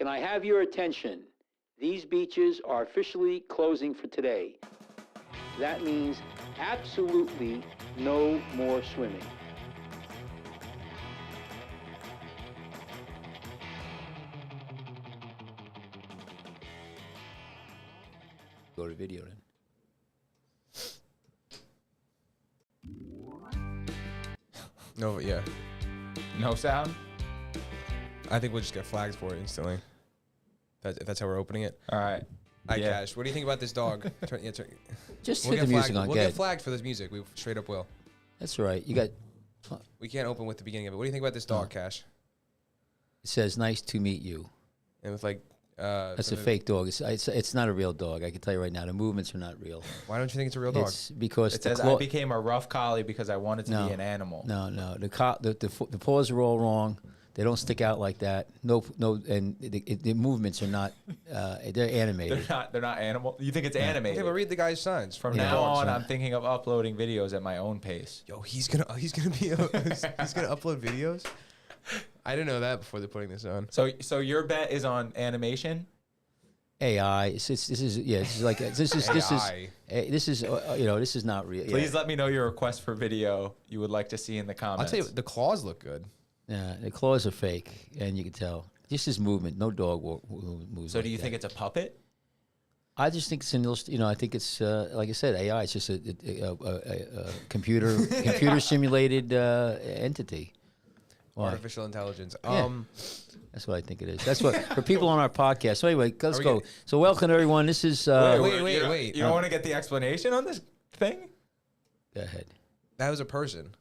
Can I have your attention? These beaches are officially closing for today. That means absolutely no more swimming. Go to video then. No, yeah. No sound? I think we'll just get flagged for it instantly. If that's how we're opening it. All right. Yeah. Cash. What do you think about this dog? Just We'll hit the music on. We'll get flagged for this music. We straight up will. That's all right. You got. We can't open with the beginning of it. What do you think about this dog, Cash? It says, "Nice to meet you." And with like. That's a fake dog. It's not a real dog. I can tell you right now. The movements are not real. Why don't you think it's a real dog? It's because it says I became a rough collie because I wanted to be an animal. No. The paws are all wrong. They don't stick out like that. No, and the movements are not. They're animated. They're not animal. You think it's animated? Yeah, but read the guy's signs. From now on, I'm thinking of uploading videos at my own pace. Yo, he's gonna upload videos. I didn't know that before they're putting this on. So your bet is on animation? AI. This is not real. Please let me know your request for video you would like to see in the comments. I'll tell you, the claws look good. Yeah, the claws are fake, and you can tell. Just his movement. No dog moves. So do you think it's a puppet? I just think it's I think it's like I said, AI. It's just a computer simulated entity. Artificial intelligence. That's what I think it is. That's what for people on our podcast. So anyway, let's go. So welcome everyone. This is wait. You don't want to get the explanation on this thing? Go ahead. That was a person.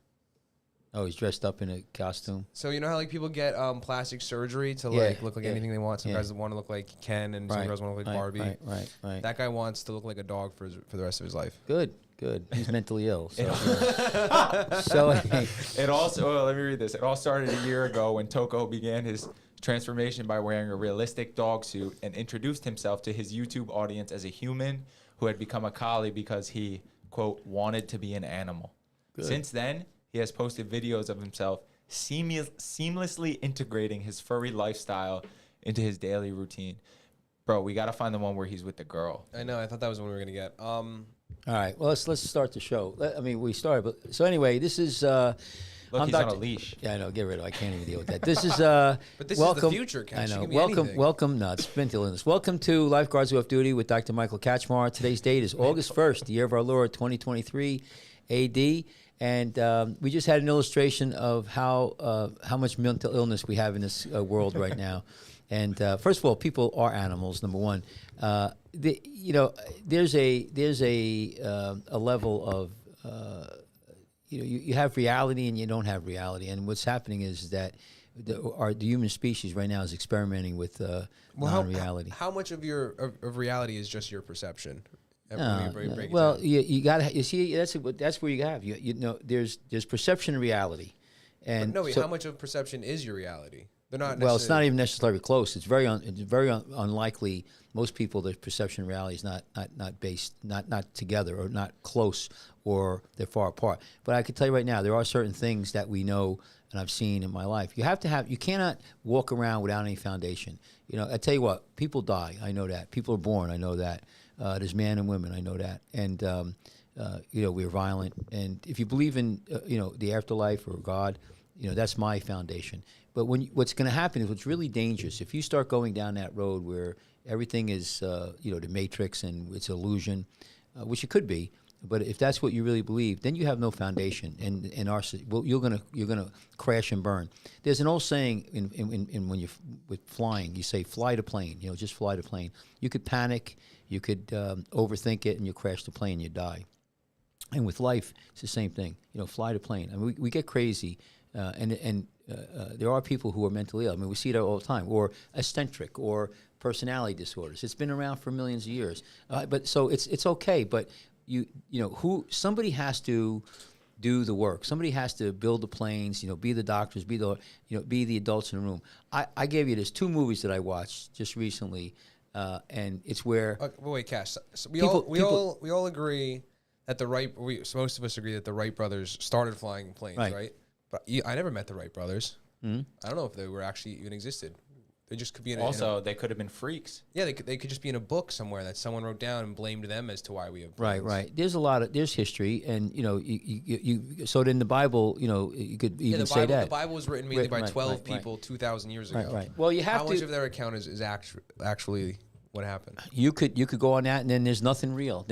Oh, he's dressed up in a costume. So you know how like people get plastic surgery to like look like anything they want. Some guys want to look like Ken, and some guys want to look like Barbie. Right. That guy wants to look like a dog for the rest of his life. Good. He's mentally ill. So, it also. Let me read this. It all started a year ago when Toko began his transformation by wearing a realistic dog suit and introduced himself to his YouTube audience as a human who had become a collie because he, quote, wanted to be an animal. Good. Since then, he has posted videos of himself seamlessly integrating his furry lifestyle into his daily routine. Bro, we got to find the one where he's with the girl. I know. I thought that was the one we were going to get. All right. Well, let's start the show. I mean, we started. But so anyway, this is... Look, he's on a leash. Yeah, I know. Get rid of it. I can't even deal with that. This is... but this welcome, is the future, Cash. I know. Welcome. No, it's mental illness. Welcome to Lifeguards Who Off Duty with Dr. Michael Kachmar. Today's date is August 1st, the year of our Lord, 2023 AD. And we just had an illustration of how much mental illness we have in this world right now. And first of all, people are animals. Number one, there's a level of you have reality and you don't have reality. And what's happening is that the human species right now is experimenting with non-reality. How much of reality is just your perception? You see that's where you have there's perception and reality, and how much of perception is your reality? They're not. Well, it's not even necessarily close. It's very unlikely. Most people, their perception and reality is not based, not together, or not close, or they're far apart. But I can tell you right now, there are certain things that we know and I've seen in my life. You cannot walk around without any foundation. I tell you what, people die. I know that. People are born. I know that. There's men and women. I know that. And we're violent. And if you believe in the afterlife or God, that's my foundation. But what's going to happen is what's really dangerous. If you start going down that road where everything is the Matrix and it's illusion, which it could be. But if that's what you really believe, then you have no foundation, and you're gonna crash and burn. There's an old saying in when you're with flying, you say fly the plane. Just fly the plane. You could panic, you could overthink it, and you crash the plane, you die. And with life, it's the same thing. Fly the plane. I mean, we get crazy, and there are people who are mentally ill. I mean, we see it all the time, or eccentric, or personality disorders. It's been around for millions of years. But so it's okay, but. Somebody has to do the work. Somebody has to build the planes. Be the doctors. Be the adults in the room. I gave you this 2 movies that I watched just recently, and it's where. Wait, Cash. So we all agree that most of us agree that the Wright brothers started flying planes, right? But I never met the Wright brothers. Mm-hmm. I don't know if they were actually even existed. They just could be also, they could have been freaks. Yeah, they could just be in a book somewhere that someone wrote down and blamed them as to why we have planes. Right. There's history, and so in the Bible, you could even say that the Bible was written mainly by 12 people 2,000 years ago. Right. Well, you have How much of their account is actually what happened? You could go on that, and then there's nothing real.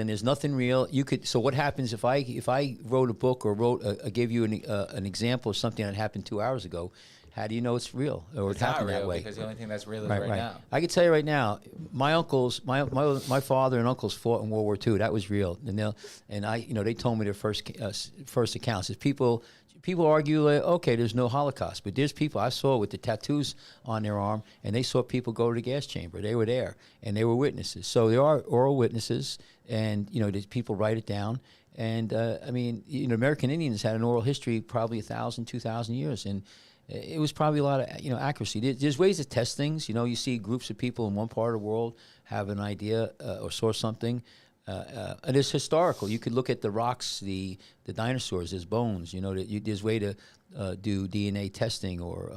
You could. So what happens if I wrote a book or gave you an example of something that happened 2 hours ago? How do you know it's real or it happened that way? Because the only thing that's real is right now. I can tell you right now, my uncles, my father and uncles fought in World War II. That was real, and they told me their first accounts. Is people argue like, okay, there's no Holocaust, but there's people I saw with the tattoos on their arm, and they saw people go to the gas chamber. They were there, and they were witnesses. So there are oral witnesses, and there's people write it down. And American Indians had an oral history probably 1,000, 2,000 years, and it was probably a lot of accuracy. There's ways to test things. You see groups of people in one part of the world have an idea or saw something. And it's historical. You could look at the rocks, the dinosaurs, there's bones. There's way to do DNA testing, or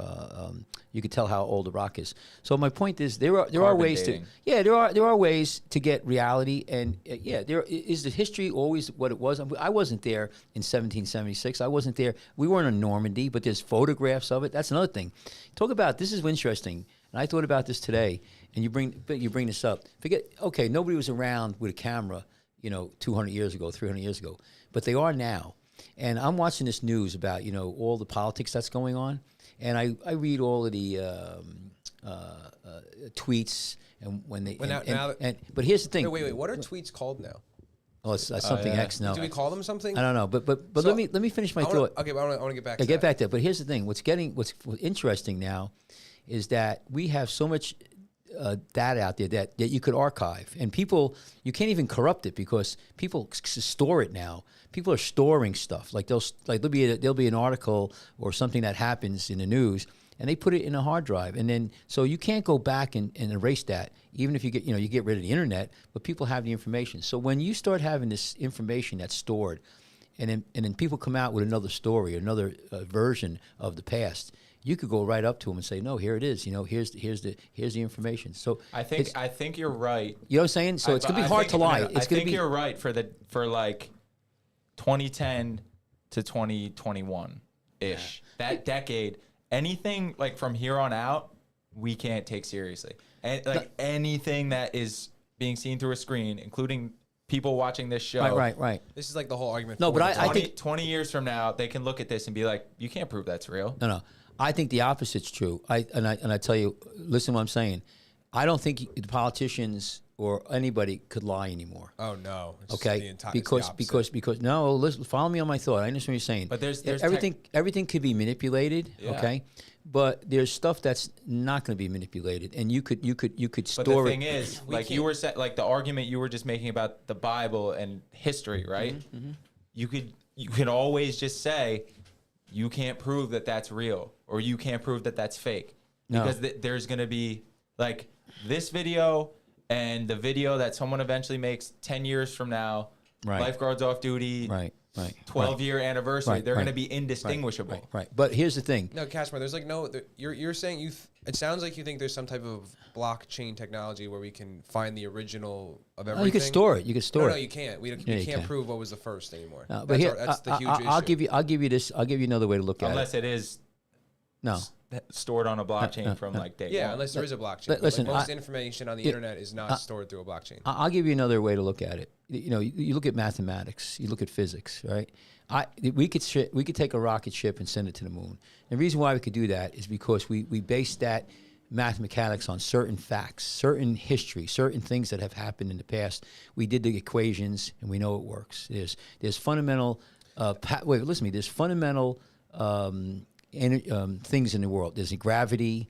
you could tell how old the rock is. So my point is, there are ways dating. There are ways to get reality, and there is the history always what it was. I wasn't there in 1776. I wasn't there. We weren't in Normandy, but there's photographs of it. That's another thing. Talk about this is interesting, and I thought about this today. And you bring this up. Okay, nobody was around with a camera, 200 years ago, 300 years ago, but they are now. And I'm watching this news about, all the politics that's going on, and I read all of the tweets and when they. But here's the thing. Wait. What are tweets called now? Oh, it's something X now. Do we call them something? I don't know, but so let me finish my thought. Okay, but I want to get back to that. Get back there. But here's the thing. What's interesting now is that we have so much data out there that you could archive, and people, you can't even corrupt it because people store it now. People are storing stuff. There'll be an article or something that happens in the news, and they put it in a hard drive, and then so you can't go back and erase that. Even if you get rid of the internet, but people have the information. So when you start having this information that's stored, and then people come out with another story, another version of the past, you could go right up to them and say, "No, here it is. Here's the information." So I think you're right. You know what I'm saying? So it's gonna be hard to lie. I think you're right for like 2010 to 2021 ish. That decade, anything like from here on out, we can't take seriously. And anything that is being seen through a screen, including people watching this show. Right. This is like the whole argument. No, but I think 20 years from now, they can look at this and be like, "You can't prove that's real." No. I think the opposite's true. I tell you, listen to what I'm saying. I don't think the politicians or anybody could lie anymore. Oh no. Okay. Because no. Listen, follow me on my thought. I understand what you're saying. But there's everything could be manipulated. Yeah. Okay. But there's stuff that's not going to be manipulated, and you could store it. But the thing is, like you were like the argument you were just making about the Bible and history, right? Mm-hmm. You could always just say, you can't prove that that's real, or you can't prove that that's fake, because there's going to be like this video and the video that someone eventually makes 10 years from now, lifeguards off duty, 12-year anniversary, they're going to be indistinguishable. Right. But here's the thing. No, Kashmir, there's like no. You're saying it sounds like you think there's some type of blockchain technology where we can find the original of everything. Oh, you can store it. No, you can't. We can't prove what was the first anymore. No, but that's the huge issue. I'll give you this. I'll give you another way to look at it. Unless it is stored on a blockchain from like day one. Yeah, unless there is a blockchain. Listen, most information on the internet is not stored through a blockchain. I'll give you another way to look at it. You look at mathematics. You look at physics, right? We could take a rocket ship and send it to the moon. And the reason why we could do that is because we base that mathematics on certain facts, certain history, certain things that have happened in the past. We did the equations, and we know it works. There's fundamental. Listen to me. There's fundamental things in the world. There's gravity.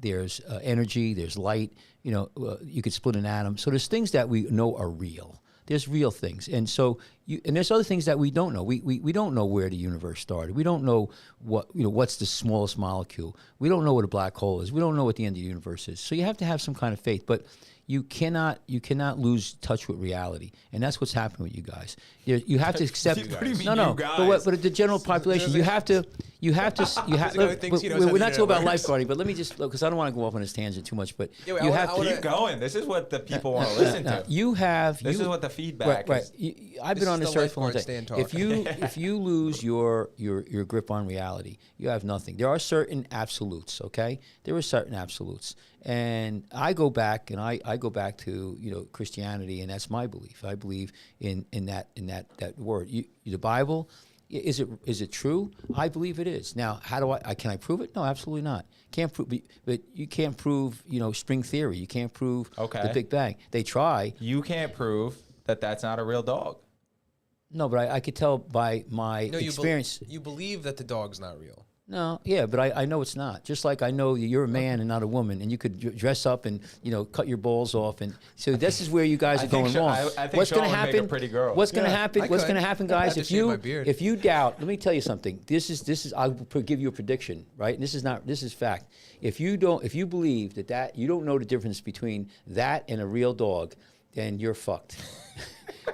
There's energy. There's light. You could split an atom. So there's things that we know are real. There's real things, and so and there's other things that we don't know. We don't know where the universe started. We don't know what's the smallest molecule. We don't know what a black hole is. We don't know what the end of the universe is. So you have to have some kind of faith, but you cannot lose touch with reality, and that's what's happening with you guys. You have to accept. What do you mean, no. you guys? But the general population, you have to. We're not talking about lifeguarding, but let me just, because I don't want to go off on this tangent too much. But Yeah, wait, you I have wanna- to. Keep going. This is what the people want to listen to. This is what the feedback Right. is. I've This been on is this the earth for a long lifeguard time. stand talk. If you lose your grip on reality, you have nothing. There are certain absolutes, okay? There are certain absolutes. And I go back to Christianity, and that's my belief. I believe in that word. The Bible, is it true? I believe it is. Now, how do I can I prove it? No, absolutely not. Can't prove, but you can't prove string theory. You can't prove the Big Bang. They try. You can't prove that that's not a real dog. No, but I could tell by my experience. You believe that the dog's not real. No, yeah, but I know it's not. Just like I know you're a man and not a woman, and you could dress up and cut your balls off, and so this is where you guys are going wrong. I think What's Sean going to would make happen? a pretty girl. What's going to happen? I What's could. going to happen, I guys? have to shave my beard. If you doubt, let me tell you something. This is I'll give you a prediction, right? And this is fact. If you believe that you don't know the difference between that and a real dog, then you're fucked.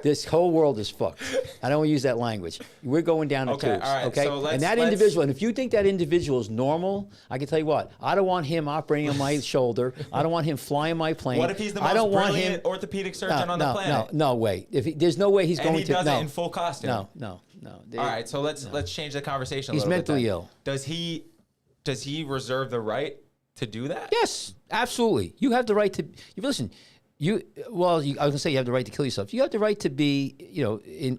This whole world is fucked. I don't want to use that language. We're going down the tubes. All right, okay, so and that individual, and if you think that individual is normal, I can tell you what. I don't want him operating on my shoulder. I don't want him flying my plane. What if he's the I don't most want brilliant him, orthopedic surgeon on the planet? No way. There's no way he's And going he to. does no, it in full costume. No. All right, so let's change the conversation a He's little mentally bit. ill. Does he reserve the right to do that? Yes, absolutely. You have the right to. Listen. I was gonna say you have the right to kill yourself. You have the right to be,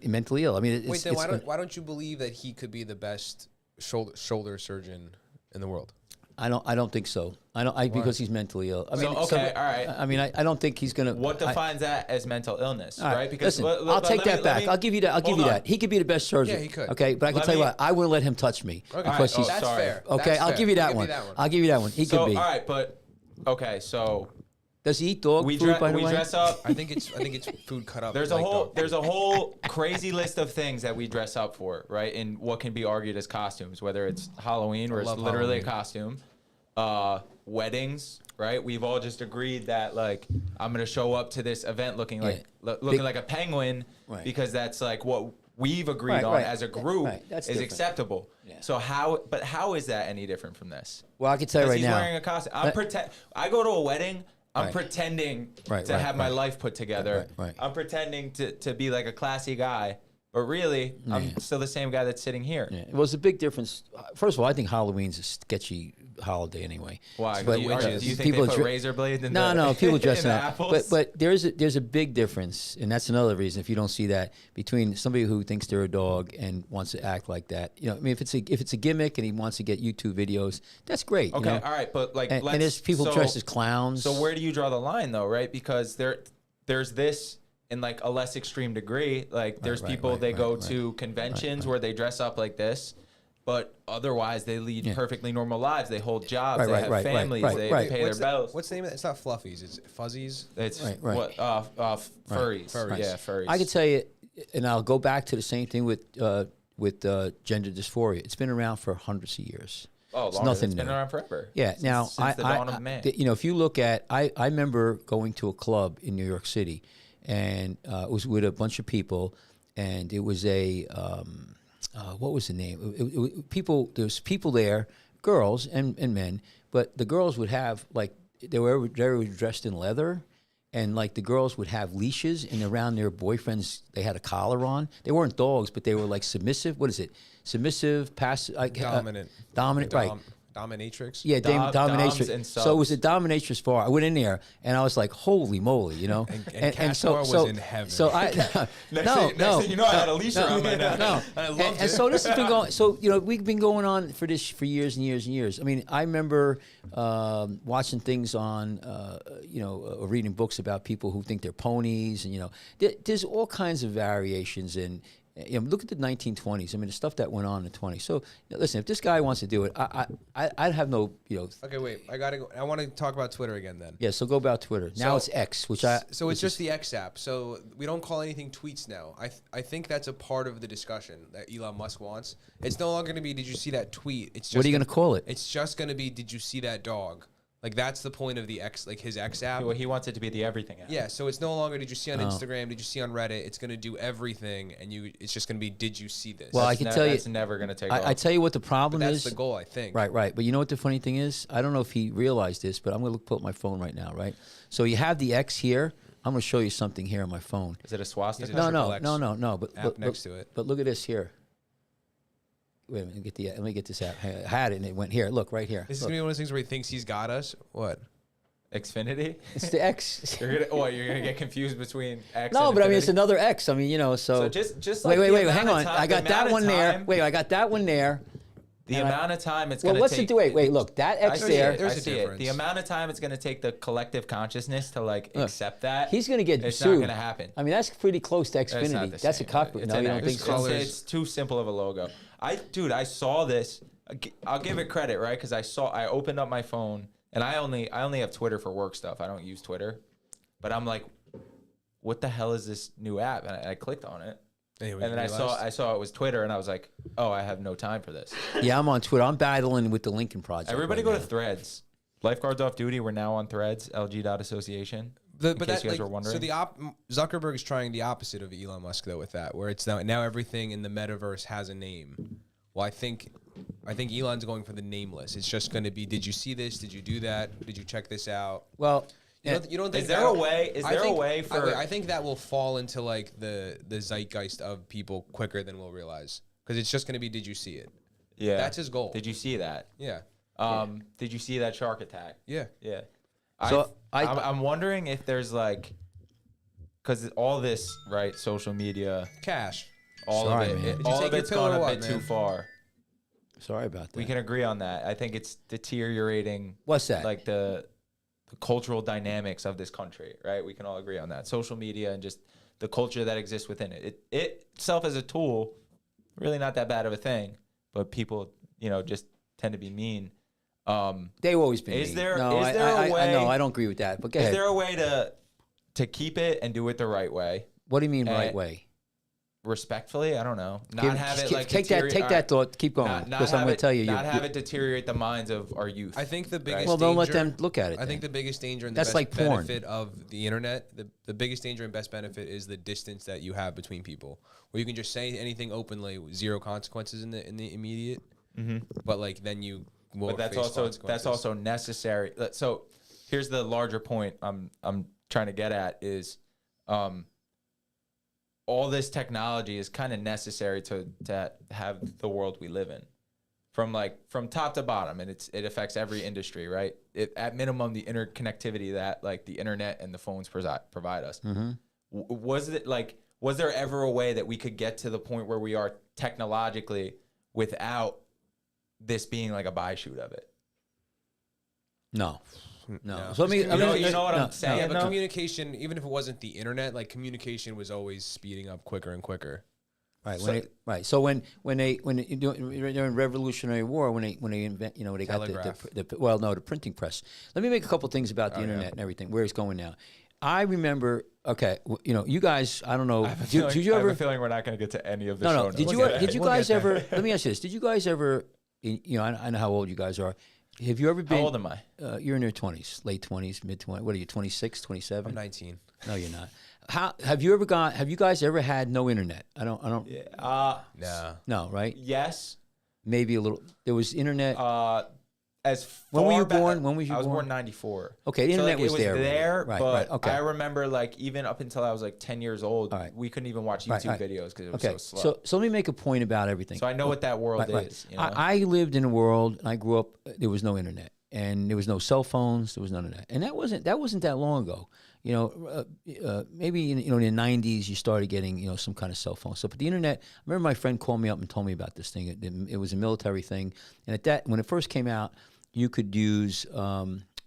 mentally ill. I mean, Wait, then why don't you believe that he could be the best shoulder surgeon in the world? I don't think so. Because he's mentally ill. I mean, all right. I mean, I don't think he's gonna. What defines that as mental illness, All right? Because listen, I'll take that back. I'll give you that. I'll give you that. He could be the best surgeon. Yeah, he could. Okay, but I can tell you what, I wouldn't let him touch me because he's. That's fair. Okay, That's I'll fair. give you that one. I'll give you that one. He could be. All right, but okay, so Does he eat dog food, by the way? we dress up. I think it's food cut up. There's like a whole dog. there's a whole crazy list of things that we dress up for, right? In what can be argued as costumes, whether it's Halloween, where it's love literally Halloween. a costume, weddings, right? We've all just agreed that like I'm gonna show up to this event looking like like a penguin, Right. because that's like what we've agreed Right, on right. as a group Right, that's is different. acceptable. Yeah. So how is that any different from this? Well, I can tell you Because right he's now. wearing a costume. I go to a wedding. I'm Right. pretending Right, to right, have my right. life put together. Right. I'm pretending to be like a classy guy, but really, I'm still the same guy that's sitting here. Yeah. Well, it's a big difference. First of all, I think Halloween's a sketchy holiday anyway. Why? But, Do you think people they put dre- razor blades in No, people dressing in the up. apples? But there's a big difference, and that's another reason if you don't see that between somebody who thinks they're a dog and wants to act like that. I mean, if it's a gimmick and he wants to get YouTube videos, that's great. Okay, all right, but like, and there's people dressed as clowns. So where do you draw the line, though, right? Because there's this in like a less extreme degree. Like there's people they go to conventions where they dress up like this, but otherwise they lead perfectly normal lives. They hold jobs, they have families, they pay their bills. What's the name of it? It's not fluffies. It's fuzzies. It's Right. furries. Furries. Yeah, furries. I can tell you, and I'll go back to the same thing with gender dysphoria. It's been around for hundreds of years. Oh, It's longer. nothing It's been new. around forever. Yeah. Now, since the dawn of man. if you look at, I remember going to a club in New York City, and it was with a bunch of people, and it was a what was the name? There was people there, girls and men, but the girls would have like they were dressed in leather. And like the girls would have leashes, and around their boyfriends, they had a collar on. They weren't dogs, but they were like submissive. What is it? Submissive, passive, Dominant. Dominant, right? Dominatrix. Yeah, Doms dominatrix. and So it was a subs. dominatrix bar. I went in there, and I was like, "Holy moly!" And Castore was in heaven. So I Next thing you know, I had a leash around my neck. no. I loved And it. so this has been going. So we've been going on for this for years and years and years. I mean, I remember watching things on, or reading books about people who think they're ponies, and there's all kinds of variations Look at the 1920s. I mean, the stuff that went on in the 20s. So listen, if this guy wants to do it, I'd have no, Okay, wait. I gotta go. I want to talk about Twitter again then. Yeah, so go about Twitter. Now it's X, which So it's just the X app. So we don't call anything tweets now. I think that's a part of the discussion that Elon Musk wants. It's no longer going to be, did you see that tweet? It's just what are you going to call it? It's just going to be, did you see that dog? Like, that's the point of the X, like his X app. Well, he wants it to be the everything app. Yeah, so it's no longer, did you see on Instagram? Did you see on Reddit? It's going to do everything, and it's just going to be, did you see this? Well, I can tell you, that's never going to take off. I tell you what the problem But is. that's the goal, I think. Right. But you know what the funny thing is? I don't know if he realized this, but I'm going to pull up my phone right now, right? So you have the X here. I'm going to show you something here on my phone. Is it a swastika? No. But App look, next to it. But look at this here. Wait a minute. Let me get this app. I had it and it went here. Look, right here. This is Look. going to be one of those things where he thinks he's got us. What? Xfinity? It's the X. You're gonna get confused between X. No, and but I mean Infinity? it's another X. I mean, so. So just like wait. the Hang amount on. of time- I got the that amount of one there. time- Wait, I got that one there. The amount of time it's Well, gonna what's take. it do? Wait. Look, that I X see there. it. There's I a see it. difference. The amount of time it's gonna take the collective consciousness to accept that. He's going to get It's sued. not gonna happen. I mean, that's pretty close to That's not Xfinity. the That's a same. copy. It's No, an you don't X. think so? colors. It's too simple of a logo. Dude, I saw this. I'll give it credit, right? Because I opened up my phone, and I only have Twitter for work stuff. I don't use Twitter, but I'm like, what the hell is this new app? And I clicked on it, and then I saw it was Twitter, and I was like, oh, I have no time for this. Yeah, I'm on Twitter. I'm battling with the Lincoln Project. Everybody right go now. to Threads. Lifeguards off duty. We're now on Threads. LG.association. In case you guys were wondering. So Zuckerberg's trying the opposite of Elon Musk though with that, where it's now everything in the metaverse has a name. Well, I think Elon's going for the nameless. It's just going to be, did you see this? Did you do that? Did you check this out? Well, You don't think Is there a way? I think that will fall into like the zeitgeist of people quicker than we'll realize, because it's just going to be, did you see it? Yeah, That's his goal. Did you see that? Yeah. Did you see that shark attack? Yeah. Yeah. So I'm wondering if there's like, because all this, right? Social media, Cash. all Sorry, of man. it, Did you all take of your it's pill gone or a what, bit too man? far. sorry about that. We can agree on that. I think it's deteriorating. What's that? Like the cultural dynamics of this country, right? We can all agree on that. Social media and just the culture that exists within it. It itself as a tool, really not that bad of a thing, but people, just tend to be mean. They've always been. Is mean. there- No, is there a way- No, I don't agree with that. But go Is ahead. there a way to keep it and do it the right way? What do you mean right Uh, way? Respectfully, I don't know. Not Give- have it just like take that thought. Keep going, Not because I'm have going it- to tell you. Not have it deteriorate the minds of our youth. I think the biggest Well, don't let danger- them look at it. I think then. the biggest danger and the That's best like porn. benefit of the internet, the biggest danger and best benefit is the distance that you have between people, where you can just say anything openly, with zero consequences in the immediate. Mm-hmm. But like then you will. But that's face also consequences. necessary. So here's the larger point I'm trying to get at is all this technology is kind of necessary to have the world we live in, from top to bottom, and it affects every industry, right? At minimum, the interconnectivity that like the internet and the phones provide us. Mm-hmm. Was there ever a way that we could get to the point where we are technologically without this being like a buy shoot of it? No. No. So let me. You know what I'm saying? Yeah, but though? communication, even if it wasn't the internet, like communication was always speeding up quicker and quicker. Right. So- When during Revolutionary War, when they invent, they got Telegraph. the printing press. Let me make a couple things about the internet and everything. Where it's going now. I remember. Okay, you guys. I don't know. Did you I have ever? a feeling we're not going to get to any of the No, show no. notes. Did you? We'll get Did there. you We'll guys get there. ever? Let me ask you this. Did you guys ever? I know how old you guys are. Have you ever been? How old am I? You're in your 20s, late 20s, mid 20s. What are you? 26, 27? I'm 19. No, you're not. Have you guys ever had no internet? I don't. Nah. No, right? Yes. Maybe a little. There was internet. As When were far you back- born? When was you I was born? born 94. Okay, the So, internet like, was it was there. there, Right, but right, okay. I remember like even up until I was like 10 years old, All right. we couldn't even watch Right, YouTube right. videos because it was Okay, so slow. so let me make a point about everything. So I know what that world Right. is. You know? I lived in a world, and I grew up. There was no internet, and there was no cell phones. There was none of that, and that wasn't that long ago. Maybe in the 90s you started getting some kind of cell phone stuff. But the internet. I remember my friend called me up and told me about this thing. It was a military thing, and when it first came out, you could use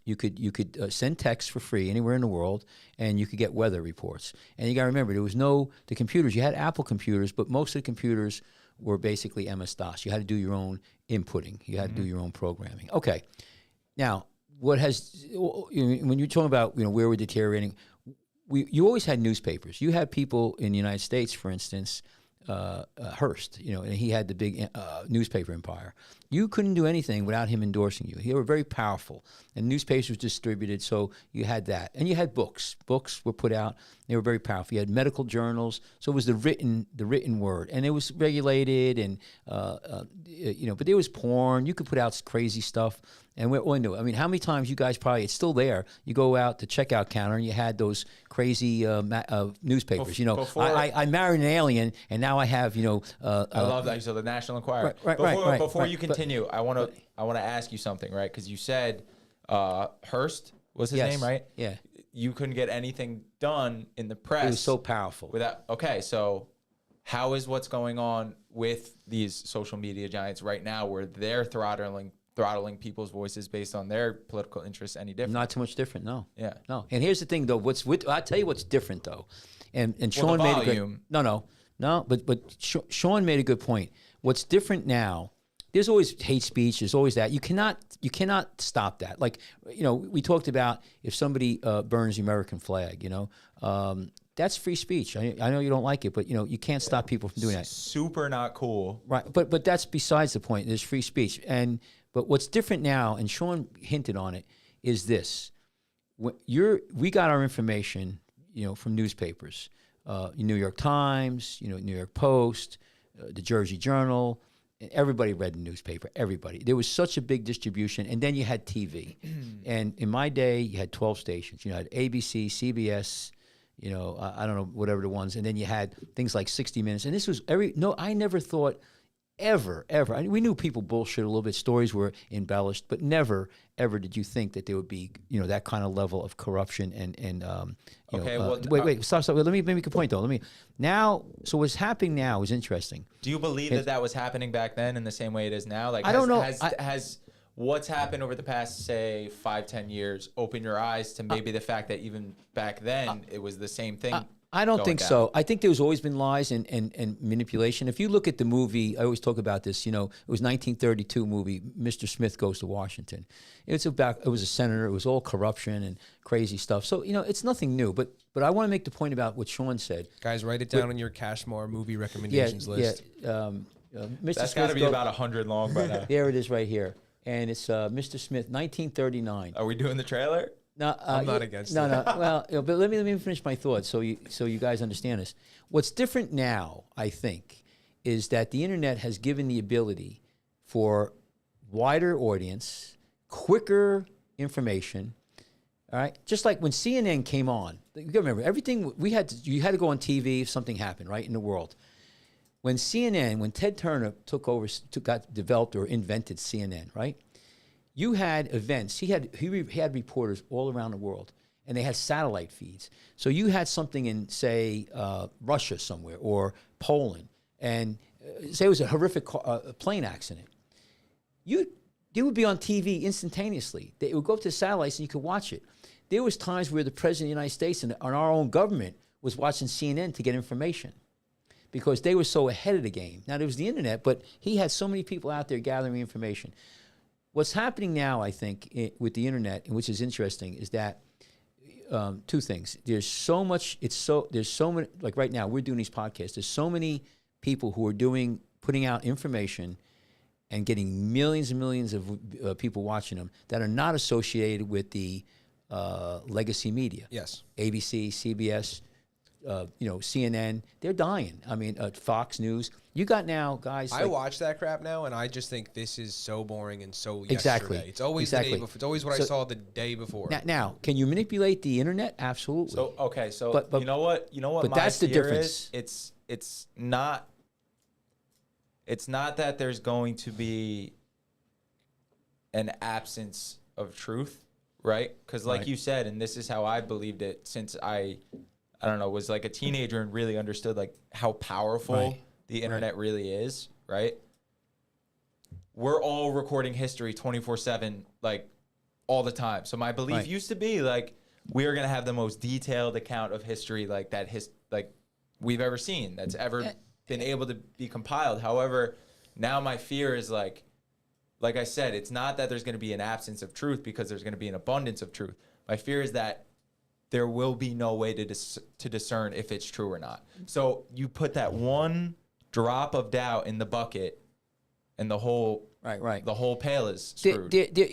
You could send texts for free anywhere in the world, and you could get weather reports. And you got to remember, there was the computers. You had Apple computers, but most of the computers were basically MS-DOS. You had to do your own inputting. You had to do your own programming. Okay. Now, when you're talking about where we're deteriorating, you always had newspapers. You had people in the United States, for instance, Hearst, and he had the big newspaper empire. You couldn't do anything without him endorsing you. They were very powerful, and newspapers were distributed, so you had that. And you had books. Books were put out. They were very powerful. You had medical journals, so it was the written word, and it was regulated, and but there was porn. You could put out crazy stuff, and we all knew. I mean, how many times you guys probably, it's still there, you go out to checkout counter, and you had those crazy newspapers. I married an alien, and now I have, I love that. So the National Enquirer. Before you continue, I want to ask you something, right? Because you said Hearst was his name, right? Yeah. You couldn't get anything done in the press. It was so powerful. So how is what's going on with these social media giants right now, where they're throttling people's voices based on their political interests any different? Not too much different, no. Yeah. No. And here's the thing, though. I'll tell you what's different, though. And Sean made a good... No. But Sean made a good point. What's different now, there's always hate speech. There's always that. You cannot stop that. Like, we talked about if somebody burns the American flag, that's free speech. I know you don't like it, but you can't stop people from doing that. Super not cool. Right. But that's besides the point. There's free speech. But what's different now, and Sean hinted on it, is this. We got our information, from newspapers, New York Times, New York Post, the Jersey Journal. And everybody read the newspaper. Everybody. There was such a big distribution, and then you had TV. And in my day, you had 12 stations. You had ABC, CBS. I don't know, whatever the ones, and then you had things like 60 Minutes. And this was I never thought ever. We knew people bullshit a little bit. Stories were embellished, but never, ever did you think that there would be, that kind of level of corruption and wait, stop. Let me make a point though. So what's happening now is interesting. Do you believe that was happening back then in the same way it is now? Like, I don't know. Has what's happened over the past, say, 5-10 years open your eyes to maybe the fact that even back then it was the same thing? I don't think so. I think there's always been lies and manipulation. If you look at the movie, I always talk about this, it was 1932 movie, Mr. Smith Goes to Washington. It was a senator, it was all corruption and crazy stuff. So, it's nothing new. But I want to make the point about what Sean said. Guys, write it down on your Cashmore movie recommendations list. Yeah, Mr. That's got to be about 100 long by now. There it is right here. And it's Mr. Smith, 1939. Are we doing the trailer? No, I'm not against it. No. Well, but let me finish my thoughts so you guys understand this. What's different now, I think, is that the internet has given the ability for wider audience, quicker information. All right, just like when CNN came on, you got to remember everything you had to go on TV if something happened, right, in the world. When Ted Turner got developed or invented CNN, right? You had events. He had reporters all around the world, and they had satellite feeds. So you had something in, say, Russia somewhere or Poland, and say it was a horrific plane accident. They would be on TV instantaneously. It would go up to the satellites, and you could watch it. There was times where the President of the United States and our own government was watching CNN to get information because they were so ahead of the game. Now, there was the internet, but he had so many people out there gathering information. What's happening now, I think, with the internet, and which is interesting, is that two things. There's so many, like right now, we're doing these podcasts. There's so many people who are putting out information and getting millions and millions of people watching them that are not associated with the legacy media. Yes. ABC, CBS, CNN, they're dying. I mean, Fox News. You got now, guys. I watch that crap now, and I just think this is so boring and so exactly. Yesterday. It's always the day before. It's always what I saw the day before. Now, can you manipulate the internet? Absolutely. So but you know what? But that's the difference. It's not that there's going to be an absence of truth, right? Because like you said, and this is how I believed it since I don't know, was like a teenager and really understood like how powerful the internet really is, right? We're all recording history 24/7, like all the time. So my belief used to be like we are going to have the most detailed account of history like we've ever seen that's ever been able to be compiled. However, now my fear is like I said, it's not that there's going to be an absence of truth because there's going to be an abundance of truth. My fear is that there will be no way to discern if it's true or not. So you put that one drop of doubt in the bucket, and the whole the whole pail is screwed.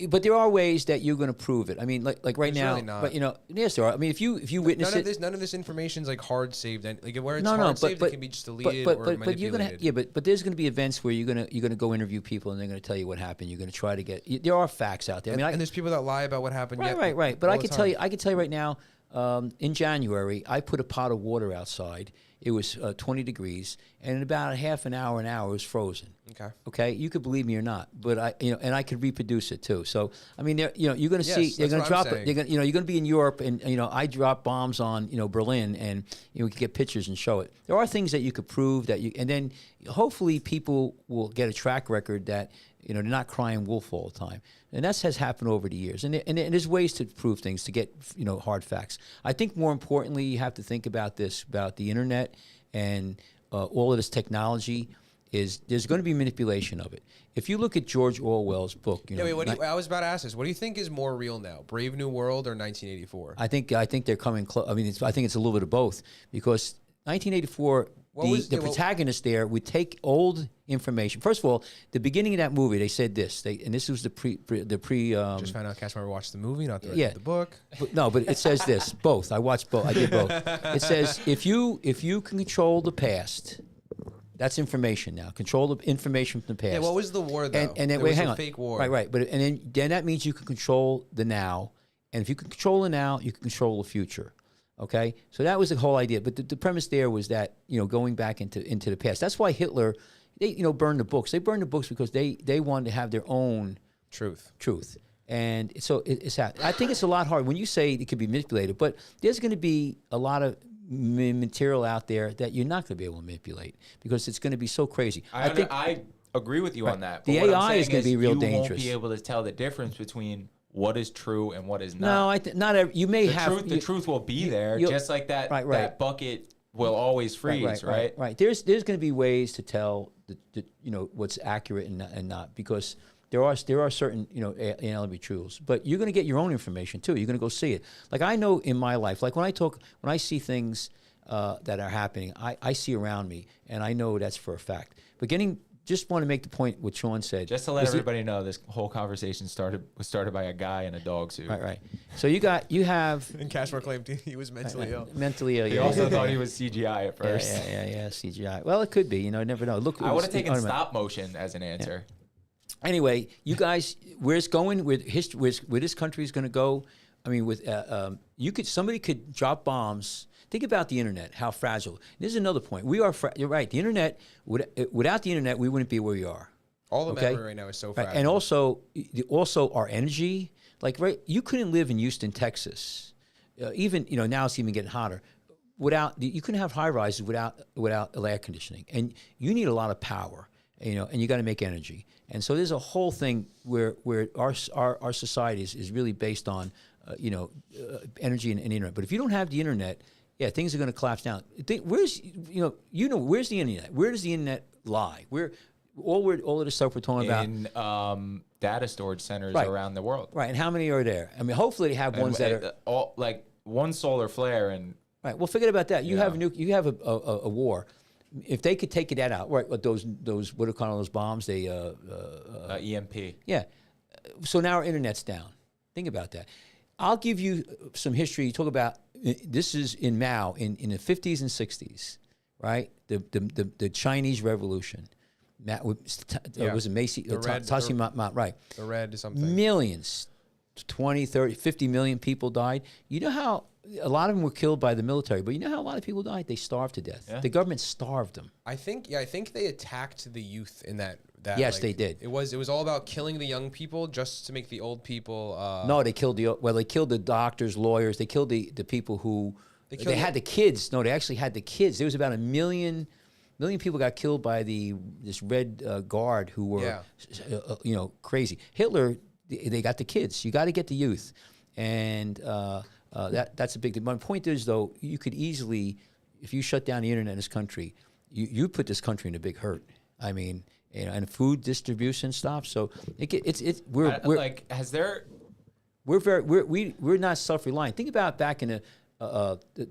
But there are ways that you're going to prove it. I mean, like right There's now, really not. but yes, there are. I mean, if you witness None of this information's like hard saved, and like where it's no, hard but, saved, but, it can be just deleted but or you're manipulated. gonna but there's going to be events where you're gonna go interview people and they're going to tell you what happened. You're going to try to get. There are facts out there. I mean, and there's people that lie about what happened. Right. But all I the can tell time. you, right now. In January, I put a pot of water outside. It was 20 degrees, and in about an hour, it was frozen. Okay. You could believe me or not, but and I could reproduce it too. So I mean, you're going to see, they're going to drop it. You're going to be in Europe, and I drop bombs on Berlin, and we could get pictures and show it. There are things that you could prove and then hopefully people will get a track record that they're not crying wolf all the time. And that has happened over the years. And there's ways to prove things, to get hard facts. I think more importantly, you have to think about this, about the internet and all of this technology. There's going to be manipulation of it. If you look at George Orwell's book, I was about to ask this. What do you think is more real now, Brave New World or 1984? I think they're coming close. I mean, I think it's a little bit of both, because 1984. The protagonist there would take old information. First of all, the beginning of that movie, they said this. And this was the pre. Just found out Cash never watched the movie, not the the book. But it says this. Both. I watched both. I did both. It says if you can control the past, that's information now. Control the information from the past. Yeah. What was the war though? And then there was hang a on. Fake war. Right. But then that means you can control the now, and if you can control the now, you can control the future. Okay, so that was the whole idea. But the premise there was that going back into the past. That's why Hitler, they burned the books. They burned the books because they wanted to have their own truth. And so it's I think it's a lot harder when you say it could be manipulated. But there's going to be a lot of material out there that you're not going to be able to manipulate because it's going to be so crazy. I agree with you on that. But the AI is going to be real dangerous. You won't be able to tell the difference between what is true and what is not. No, not every. You may have the truth will be there, just like that. That bucket will always freeze, right? There's going to be ways to tell what's accurate and not, because there are certain inalienable truths. But you're going to get your own information too. You're going to go see it. Like I know in my life, like when I see things that are happening, I see around me, and I know that's for a fact. But just want to make the point what Sean said. Just to let everybody know, this whole conversation was started by a guy in a dog suit. Right. So you have. And Cashmore claimed he was mentally ill. Mentally ill. He also thought he was CGI at first. Yeah. CGI. Well, it could be. Never know. Look, I would have taken stop motion as an answer. Yeah. Anyway, you guys, where it's going, where this country is going to go. I mean, somebody could drop bombs. Think about the internet, how fragile. This is another point. You're right. The internet, without the internet, we wouldn't be where we are. All the memory right now is so fragile. And also our energy. Like, you couldn't live in Houston, Texas. Even, now it's even getting hotter. You couldn't have high rises without air conditioning. And you need a lot of power, and you got to make energy. And so there's a whole thing where our society is really based on, energy and internet. But if you don't have the internet, things are going to collapse down. Where's the internet? Where does the internet lie? All of the stuff we're talking about in data storage centers around the world. Right, and how many are there? I mean, hopefully they have ones that are all like one solar flare and. Right. Well, forget about that. You have a war. If they could take that out, right? Those what are those bombs? They EMP. Yeah. So now our internet's down. Think about that. I'll give you some history. You talk about this is in Mao in the 50s and 60s, right? The Chinese Revolution. Was it Macy? Right. The red is something. Millions, 20, 30, 50 million people died. You know how a lot of them were killed by the military, but you know how a lot of people died? They starved to death. Yeah. The government starved them. I think they attacked the youth in that. Yes, they did. It was all about killing the young people just to make the old people. No, they killed the doctors, lawyers. They killed the people who they had the kids. No, they actually had the kids. There was about a million people got killed by this Red Guard who were, crazy. Hitler they got the kids. You got to get the youth, and that's a big thing. My point is, though, you could easily, if you shut down the internet in this country, you put this country in a big hurt. I mean, and food distribution stops. So we're like, has there? We're not self-reliant. Think about back in the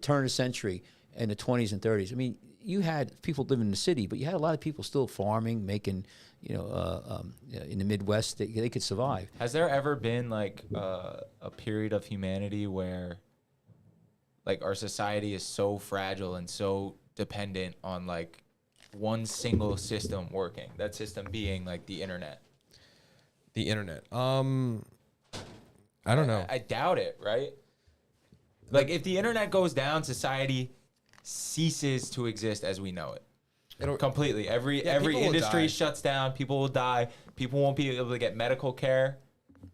turn of the century in the 20s and 30s. I mean, you had people living in the city, but you had a lot of people still farming, making, in the Midwest, they could survive. Has there ever been like a period of humanity where like our society is so fragile and so dependent on like one single system working? That system being like the internet. The internet. I don't know. I doubt it, right? Like if the internet goes down, society ceases to exist as we know it. Completely. Every industry shuts down. People will die. People won't be able to get medical care.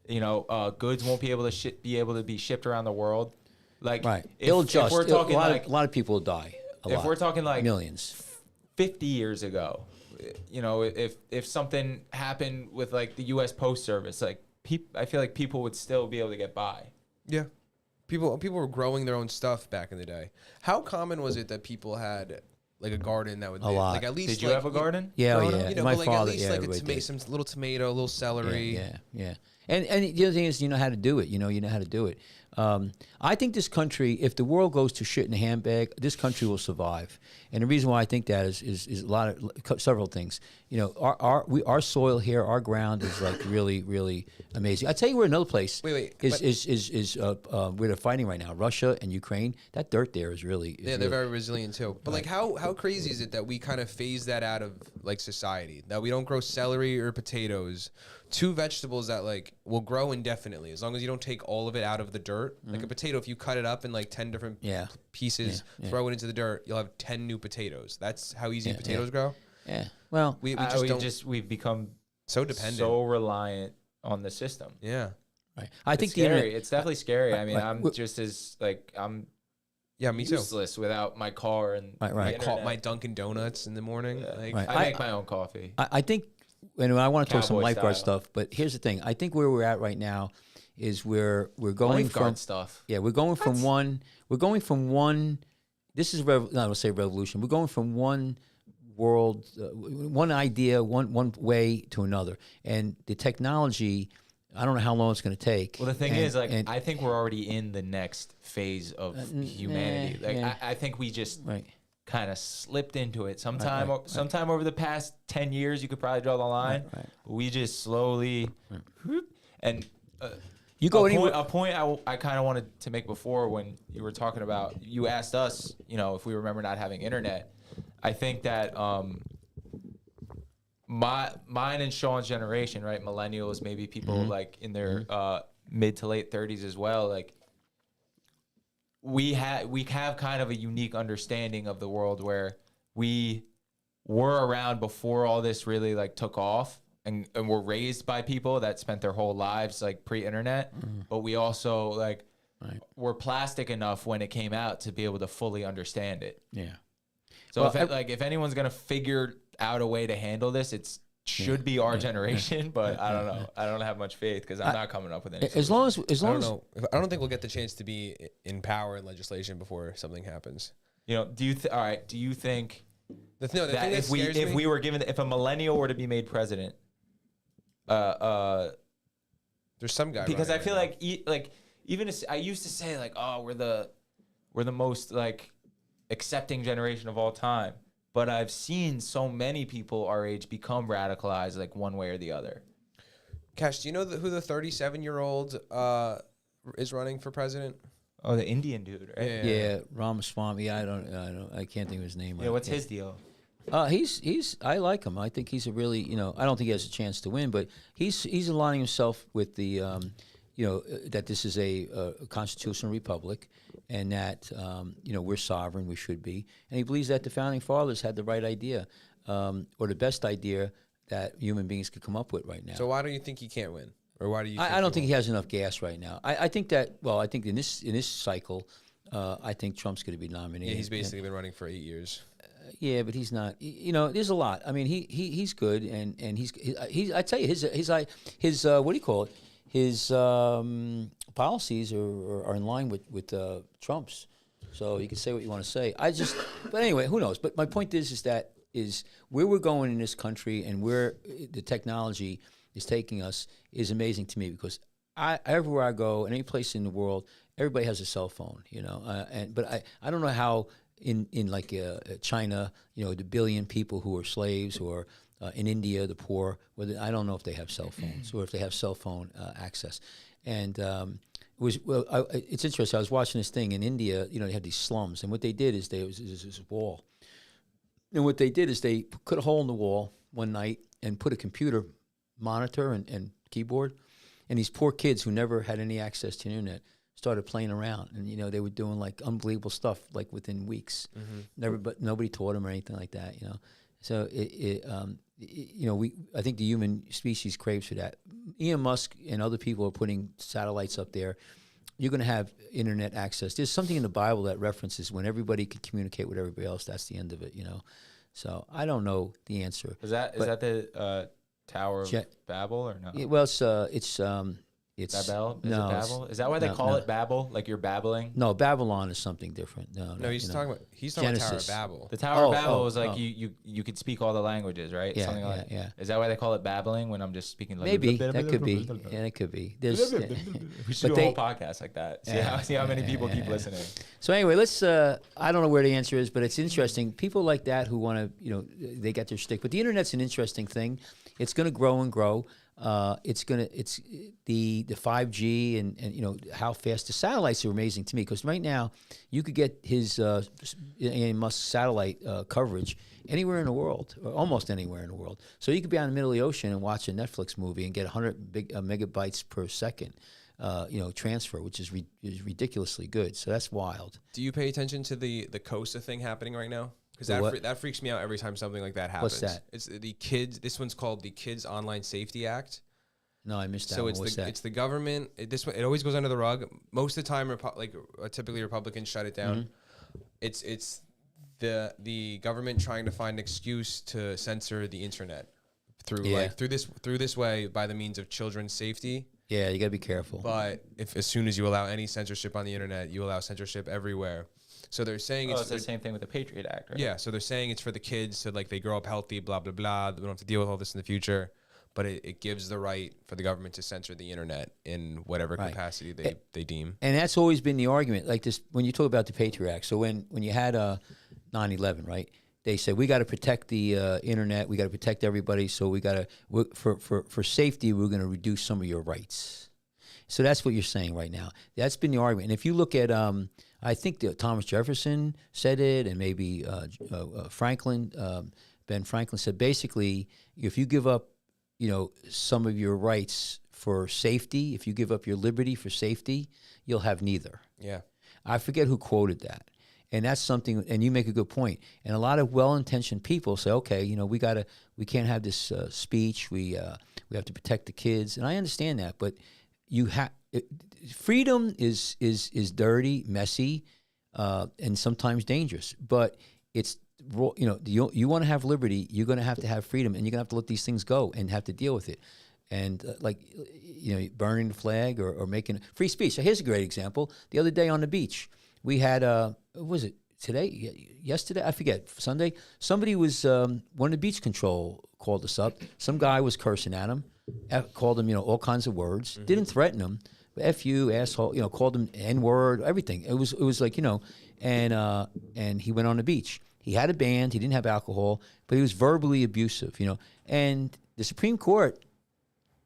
Goods won't be able to be shipped around the world. Like, right. If we're talking a lot of people will die. If we're talking like millions, 50 years ago, if something happened with like the U.S. Post Service, like I feel like people would still be able to get by. Yeah. People were growing their own stuff back in the day. How common was it that people had like a garden that would lot. Like at least Did you have a garden? Yeah, My My father, at least like some little tomato, a little celery. Yeah. And the other thing is, you know how to do it. You know how to do it. I think this country, if the world goes to shit in a handbag, this country will survive. And the reason why I think that is several things. Our soil here, our ground is like really, really amazing. I tell you where another place is where they're fighting right now, Russia and Ukraine. That dirt there is really they're very resilient too. But like how crazy is it that we kind of phase that out of like society, that we don't grow celery or potatoes, two vegetables that like will grow indefinitely as long as you don't take all of it out of the dirt. Like a potato, if you cut it up in like 10 different pieces, throw it into the dirt, you'll have 10 new potatoes. That's how easy potatoes grow. Yeah. Well, we've become so dependent, so reliant on the system. Yeah. Right. I think scary. It's definitely scary. I mean, I'm just as like me too. Useless without my car and my Dunkin' Donuts in the morning. Yeah. I make my own coffee. I think, and I want to talk some Cowboy lifeguard style. stuff, but here's the thing. I think where we're at right now is we're going Lifeguard from stuff. Yeah, we're going from one. This is I don't say revolution. We're going from one world, one idea, one way to another, and the technology. I don't know how long it's going to take. Well, the thing is, I think we're already in the next phase of humanity. I think we just kind of slipped into it. Sometime over the past 10 years, you could probably draw the line. We just slowly, and you go a point I kind of wanted to make before when you were talking about, you asked us, if we remember not having internet. I think that mine and Sean's generation, right, millennials, maybe people like in their mid to late 30s as well, like we have kind of a unique understanding of the world where we were around before all this really like took off, and were raised by people that spent their whole lives like pre-internet, but we also like were plastic enough when it came out to be able to fully understand it. Yeah. So if anyone's gonna figure out a way to handle this, it should be our generation. But I don't know. I don't have much faith because I'm not coming up with any. As long as I don't think we'll get the chance to be in power and legislation before something happens. Do you think the thing that if a millennial were to be made president, there's some guy, because I feel like even I used to say like, oh, we're the most like accepting generation of all time, but I've seen so many people our age become radicalized like one way or the other. Cash, do you know who the 37-year-old is running for president? Oh, the Indian dude, right? Yeah, Ramaswamy. I can't think of his name. Yeah, what's his deal? I like him. I think he's a really, I don't think he has a chance to win, but he's aligning himself with the, that this is a constitutional republic, and that we're sovereign, we should be, and he believes that the founding fathers had the right idea, or the best idea that human beings could come up with right now. So why do you think he can't win, or why do you? I don't think he has enough gas right now. I think that. Well, I think in this cycle, I think Trump's going to be nominated. Yeah, he's basically been running for 8 years. Yeah, but he's not. There's a lot. I mean, he's good, and he's. I tell you, his what do you call it? his policies are in line with Trump's. So you can say what you want to say. But anyway, who knows? But my point is where we're going in this country and where the technology is taking us is amazing to me, because everywhere I go, in any place in the world, everybody has a cell phone, but I don't know how in like China, the billion people who are slaves, or in India, the poor, I don't know if they have cell phones or if they have cell phone access. And it's interesting. I was watching this thing in India. They had these slums, and what they did is there was this wall, and what they did is they cut a hole in the wall one night and put a computer monitor and keyboard, and these poor kids who never had any access to the internet started playing around, and they were doing like unbelievable stuff like within weeks. But nobody taught them or anything like that. So I think the human species craves for that. Elon Musk and other people are putting satellites up there. You're going to have internet access. There's something in the Bible that references when everybody can communicate with everybody else. That's the end of it. So I don't know the answer. Is that the Tower of Babel or no? Well, it's Babel? Is no, it Babel? Is that why they call it Babel? Like you're babbling? No, Babylon is something different. No, he's talking about Tower Genesis. of Babel. The Tower of Babel was like you could speak all the languages, right? Yeah, Something like yeah. Is that why they call it babbling when I'm just speaking like Maybe that could be. Yeah, it could be. We should do a whole podcast like that. See how many people keep listening. So anyway, let's. I don't know where the answer is, but it's interesting. People like that who want to, they got their shtick. But the internet's an interesting thing. It's going to grow and grow. It's the 5G and how fast the satellites are amazing to me, because right now you could get his Elon Musk satellite coverage anywhere in the world, or almost anywhere in the world. So you could be out in the middle of the ocean and watch a Netflix movie and get 100 megabytes per second, transfer, which is ridiculously good. So that's wild. Do you pay attention to the COSA thing happening right now? Because that freaks me out every time something like that happens. What's that? It's the kids. This one's called the Kids Online Safety Act. No, I missed that. So one. it's the government. It always goes under the rug. Most of the time, typically Republicans shut it down. Mm-hmm. It's the government trying to find an excuse to censor the internet through this way by the means of children's safety. Yeah, you gotta be careful. But as soon as you allow any censorship on the internet, you allow censorship everywhere. So they're saying it's the same thing with the Patriot Act, right? Yeah, so they're saying it's for the kids, so like they grow up healthy, blah, blah, blah. We don't have to deal with all this in the future. But it gives the right for the government to censor the internet in whatever capacity they deem. And that's always been the argument. Like this, when you talk about the Patriot Act, so when you had 9/11, right, they said, we got to protect the internet, we got to protect everybody, so we got to, for safety, we're going to reduce some of your rights. So that's what you're saying right now. That's been the argument. And if you look at, I think Thomas Jefferson said it, and maybe Ben Franklin said, basically, if you give up, some of your rights for safety, if you give up your liberty for safety, you'll have neither. Yeah. I forget who quoted that. And that's something, and you make a good point. And a lot of well-intentioned people say, okay, we can't have this speech. We have to protect the kids. And I understand that, but freedom is dirty, messy, and sometimes dangerous. But it's, you want to have liberty, you're going to have freedom, and you're going to have to let these things go and have to deal with it. And burning the flag or making free speech. So here's a great example. The other day on the beach, we had what was it today? Yesterday? I forget. Sunday. Somebody was one of the beach control called us up. Some guy was cursing at him, called him all kinds of words. Mm-hmm. Didn't threaten him. F you, asshole. Called him N-word. Everything. It was like and he went on the beach. He had a band. He didn't have alcohol, but he was verbally abusive. And the Supreme Court,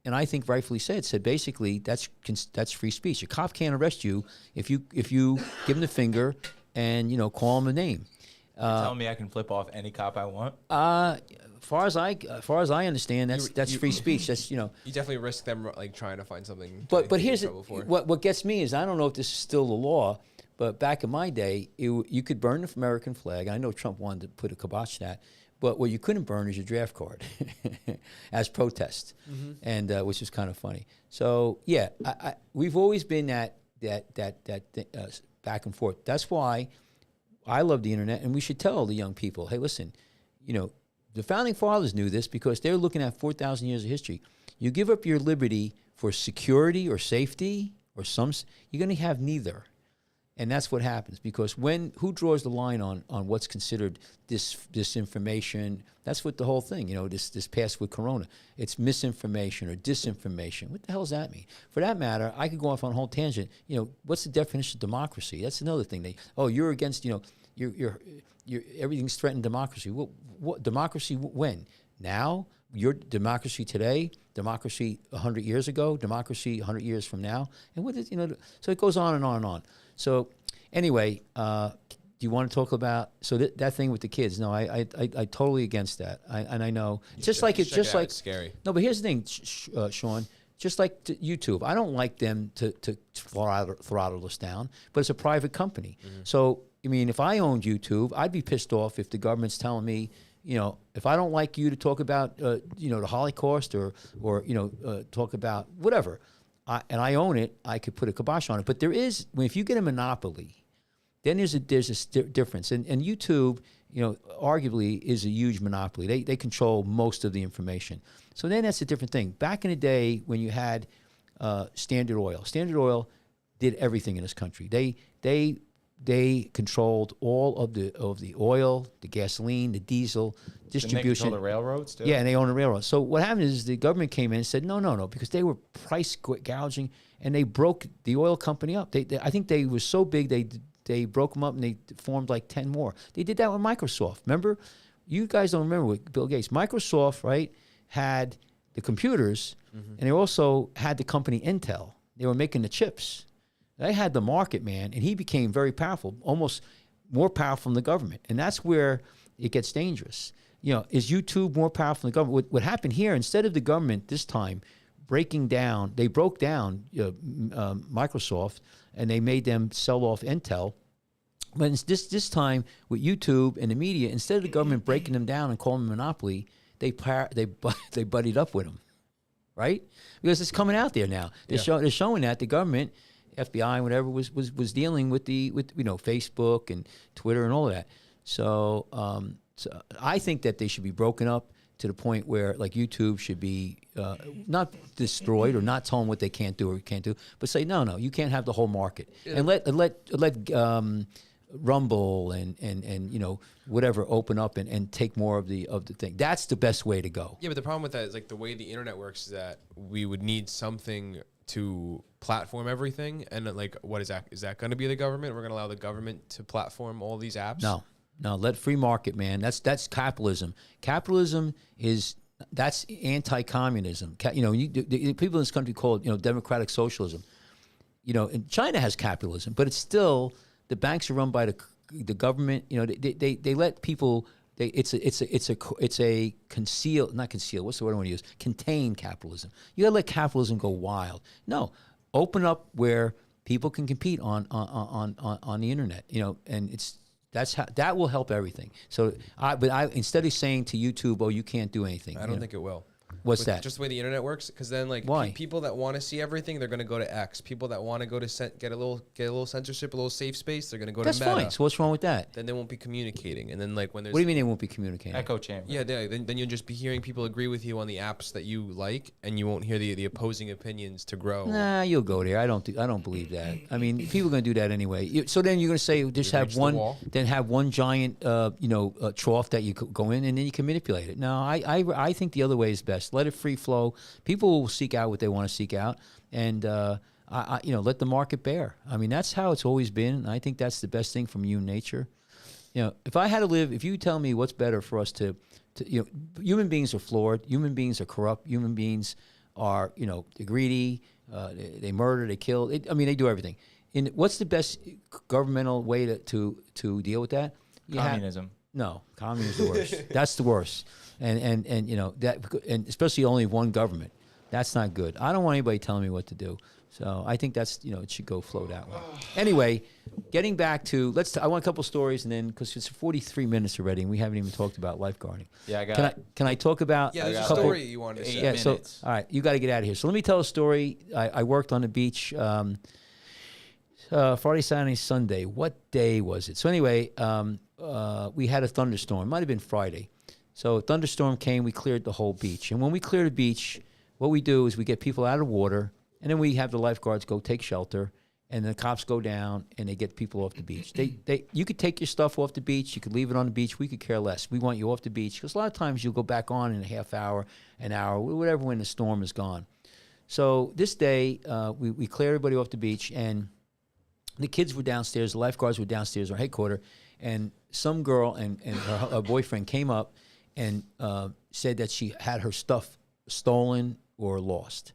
and I think rightfully said basically that's free speech. A cop can't arrest you if you give him the finger and call him a name. You're telling me I can flip off any cop I want? Far as I understand, that's free speech. That's You definitely risk them like trying to find something. But here's what gets me is, I don't know if this is still the law, but back in my day, you could burn the American flag. I know Trump wanted to put a kibosh to that. But what you couldn't burn is your draft card as protest, mm-hmm. and which is kind of funny. So yeah, we've always been that back and forth. That's why I love the internet, and we should tell the young people, hey, listen, the founding fathers knew this because they're looking at 4,000 years of history. You give up your liberty for security or safety or you're going to have neither. And that's what happens, because who draws the line on what's considered disinformation? That's what the whole thing, this past with Corona. It's misinformation or disinformation. What the hell does that mean? For that matter, I could go off on a whole tangent. What's the definition of democracy? That's another thing. You're against, you're everything's threatened democracy. What democracy when? Now? Your democracy today, democracy 100 years ago, democracy 100 years from now, and so it goes on and on and on. So anyway, do you want to talk about that thing with the kids? No, I totally against that. I know it's scary. No, but here's the thing, Sean. Just like YouTube, I don't like them to throttle us down, but it's a private company. Mm-hmm. So I mean, if I owned YouTube, I'd be pissed off if the government's telling me, if I don't like you to talk about, the Holocaust or talk about whatever, and I own it, I could put a kibosh on it. But if you get a monopoly, then there's a difference. And YouTube, arguably is a huge monopoly. They control most of the information. So then that's a different thing. Back in the day when you had Standard Oil did everything in this country. They controlled all of the oil, the gasoline, the diesel, distribution. Didn't they control the railroads too? Yeah, and they own the railroads. So what happened is the government came in and said, no, because they were price gouging, and they broke the oil company up. I think they were so big they broke them up and they formed like 10 more. They did that with Microsoft. Remember? You guys don't remember with Bill Gates. Microsoft, right, had the computers, and they also had the company Intel. They were making the chips. They had the market, man, and he became very powerful, almost more powerful than the government. And that's where it gets dangerous. Is YouTube more powerful than the government? What happened here, instead of the government this time they broke down Microsoft, and they made them sell off Intel. But this time with YouTube and the media, instead of the government breaking them down and calling them a monopoly, they buddied up with them, right? Because it's coming out there now. They're showing that the government, FBI and whatever, was dealing with Facebook and Twitter and all of that. So I think that they should be broken up to the point where, like, YouTube should be not destroyed or not tell them what they can't do or can't do, but say no, you can't have the whole market, and let Rumble and whatever open up and take more of the thing. That's the best way to go. Yeah, but the problem with that is, like, the way the internet works is that we would need something to platform everything, and like, what is that? Is that going to be the government? We're going to allow the government to platform all these apps? No, let free market, man. That's capitalism. Capitalism that's anti-communism. People in this country call it democratic socialism. And China has capitalism, but it's still, the banks are run by the government. They let people. It's a not conceal. What's the word I want to use? Contain capitalism. You gotta let capitalism go wild. No, open up where people can compete on the internet. And that will help everything. So instead of saying to YouTube, oh, you can't do anything. I don't think it will. What's that? Just the way the internet works, because then, like, people that want to see everything, they're going to go to X. People that want to go to get a little censorship, a little safe space, they're going to go to Meta. That's fine. So what's wrong with that? Then they won't be communicating, and then, like, when there's, what do you mean they won't be communicating? Echo chamber. Yeah, then you'll just be hearing people agree with you on the apps that you like, and you won't hear the opposing opinions to grow. Nah, you'll go there. I don't believe that. I mean, people are going to do that anyway. So then you're going to say just have one giant trough that you go in, and then you can manipulate it. No, I think the other way is best. Let it free flow. People will seek out what they want to seek out, and let the market bear. I mean, that's how it's always been. And I think that's the best thing from human nature. If I had to live, if you tell me what's better for us to human beings are flawed, human beings are corrupt, human beings are they're greedy, they murder, they kill. They do everything. And what's the best governmental way to deal with that? Communism. No, communism is the worst. That's the worst. And and especially only one government. That's not good. I don't want anybody telling me what to do. So I think that's it should flow that way. Anyway, getting back to I want a couple stories, and then, because it's 43 minutes already and we haven't even talked about lifeguarding. Yeah, Can I talk about? Yeah, there's a story you wanted to say. Yeah. So all right, you got to get out of here. So let me tell a story. I worked on the beach Friday, Saturday, Sunday. What day was it? So anyway, we had a thunderstorm. Might have been Friday. So a thunderstorm came. We cleared the whole beach, and when we cleared the beach, what we do is we get people out of water, and then we have the lifeguards go take shelter, and the cops go down and they get people off the beach. You could take your stuff off the beach. You could leave it on the beach. We could care less. We want you off the beach because a lot of times you'll go back on in a half hour, an hour, whatever when the storm is gone. So this day, we clear everybody off the beach, and the kids were downstairs. The lifeguards were downstairs, our headquarters, and some girl and her boyfriend came up and said that she had her stuff stolen or lost.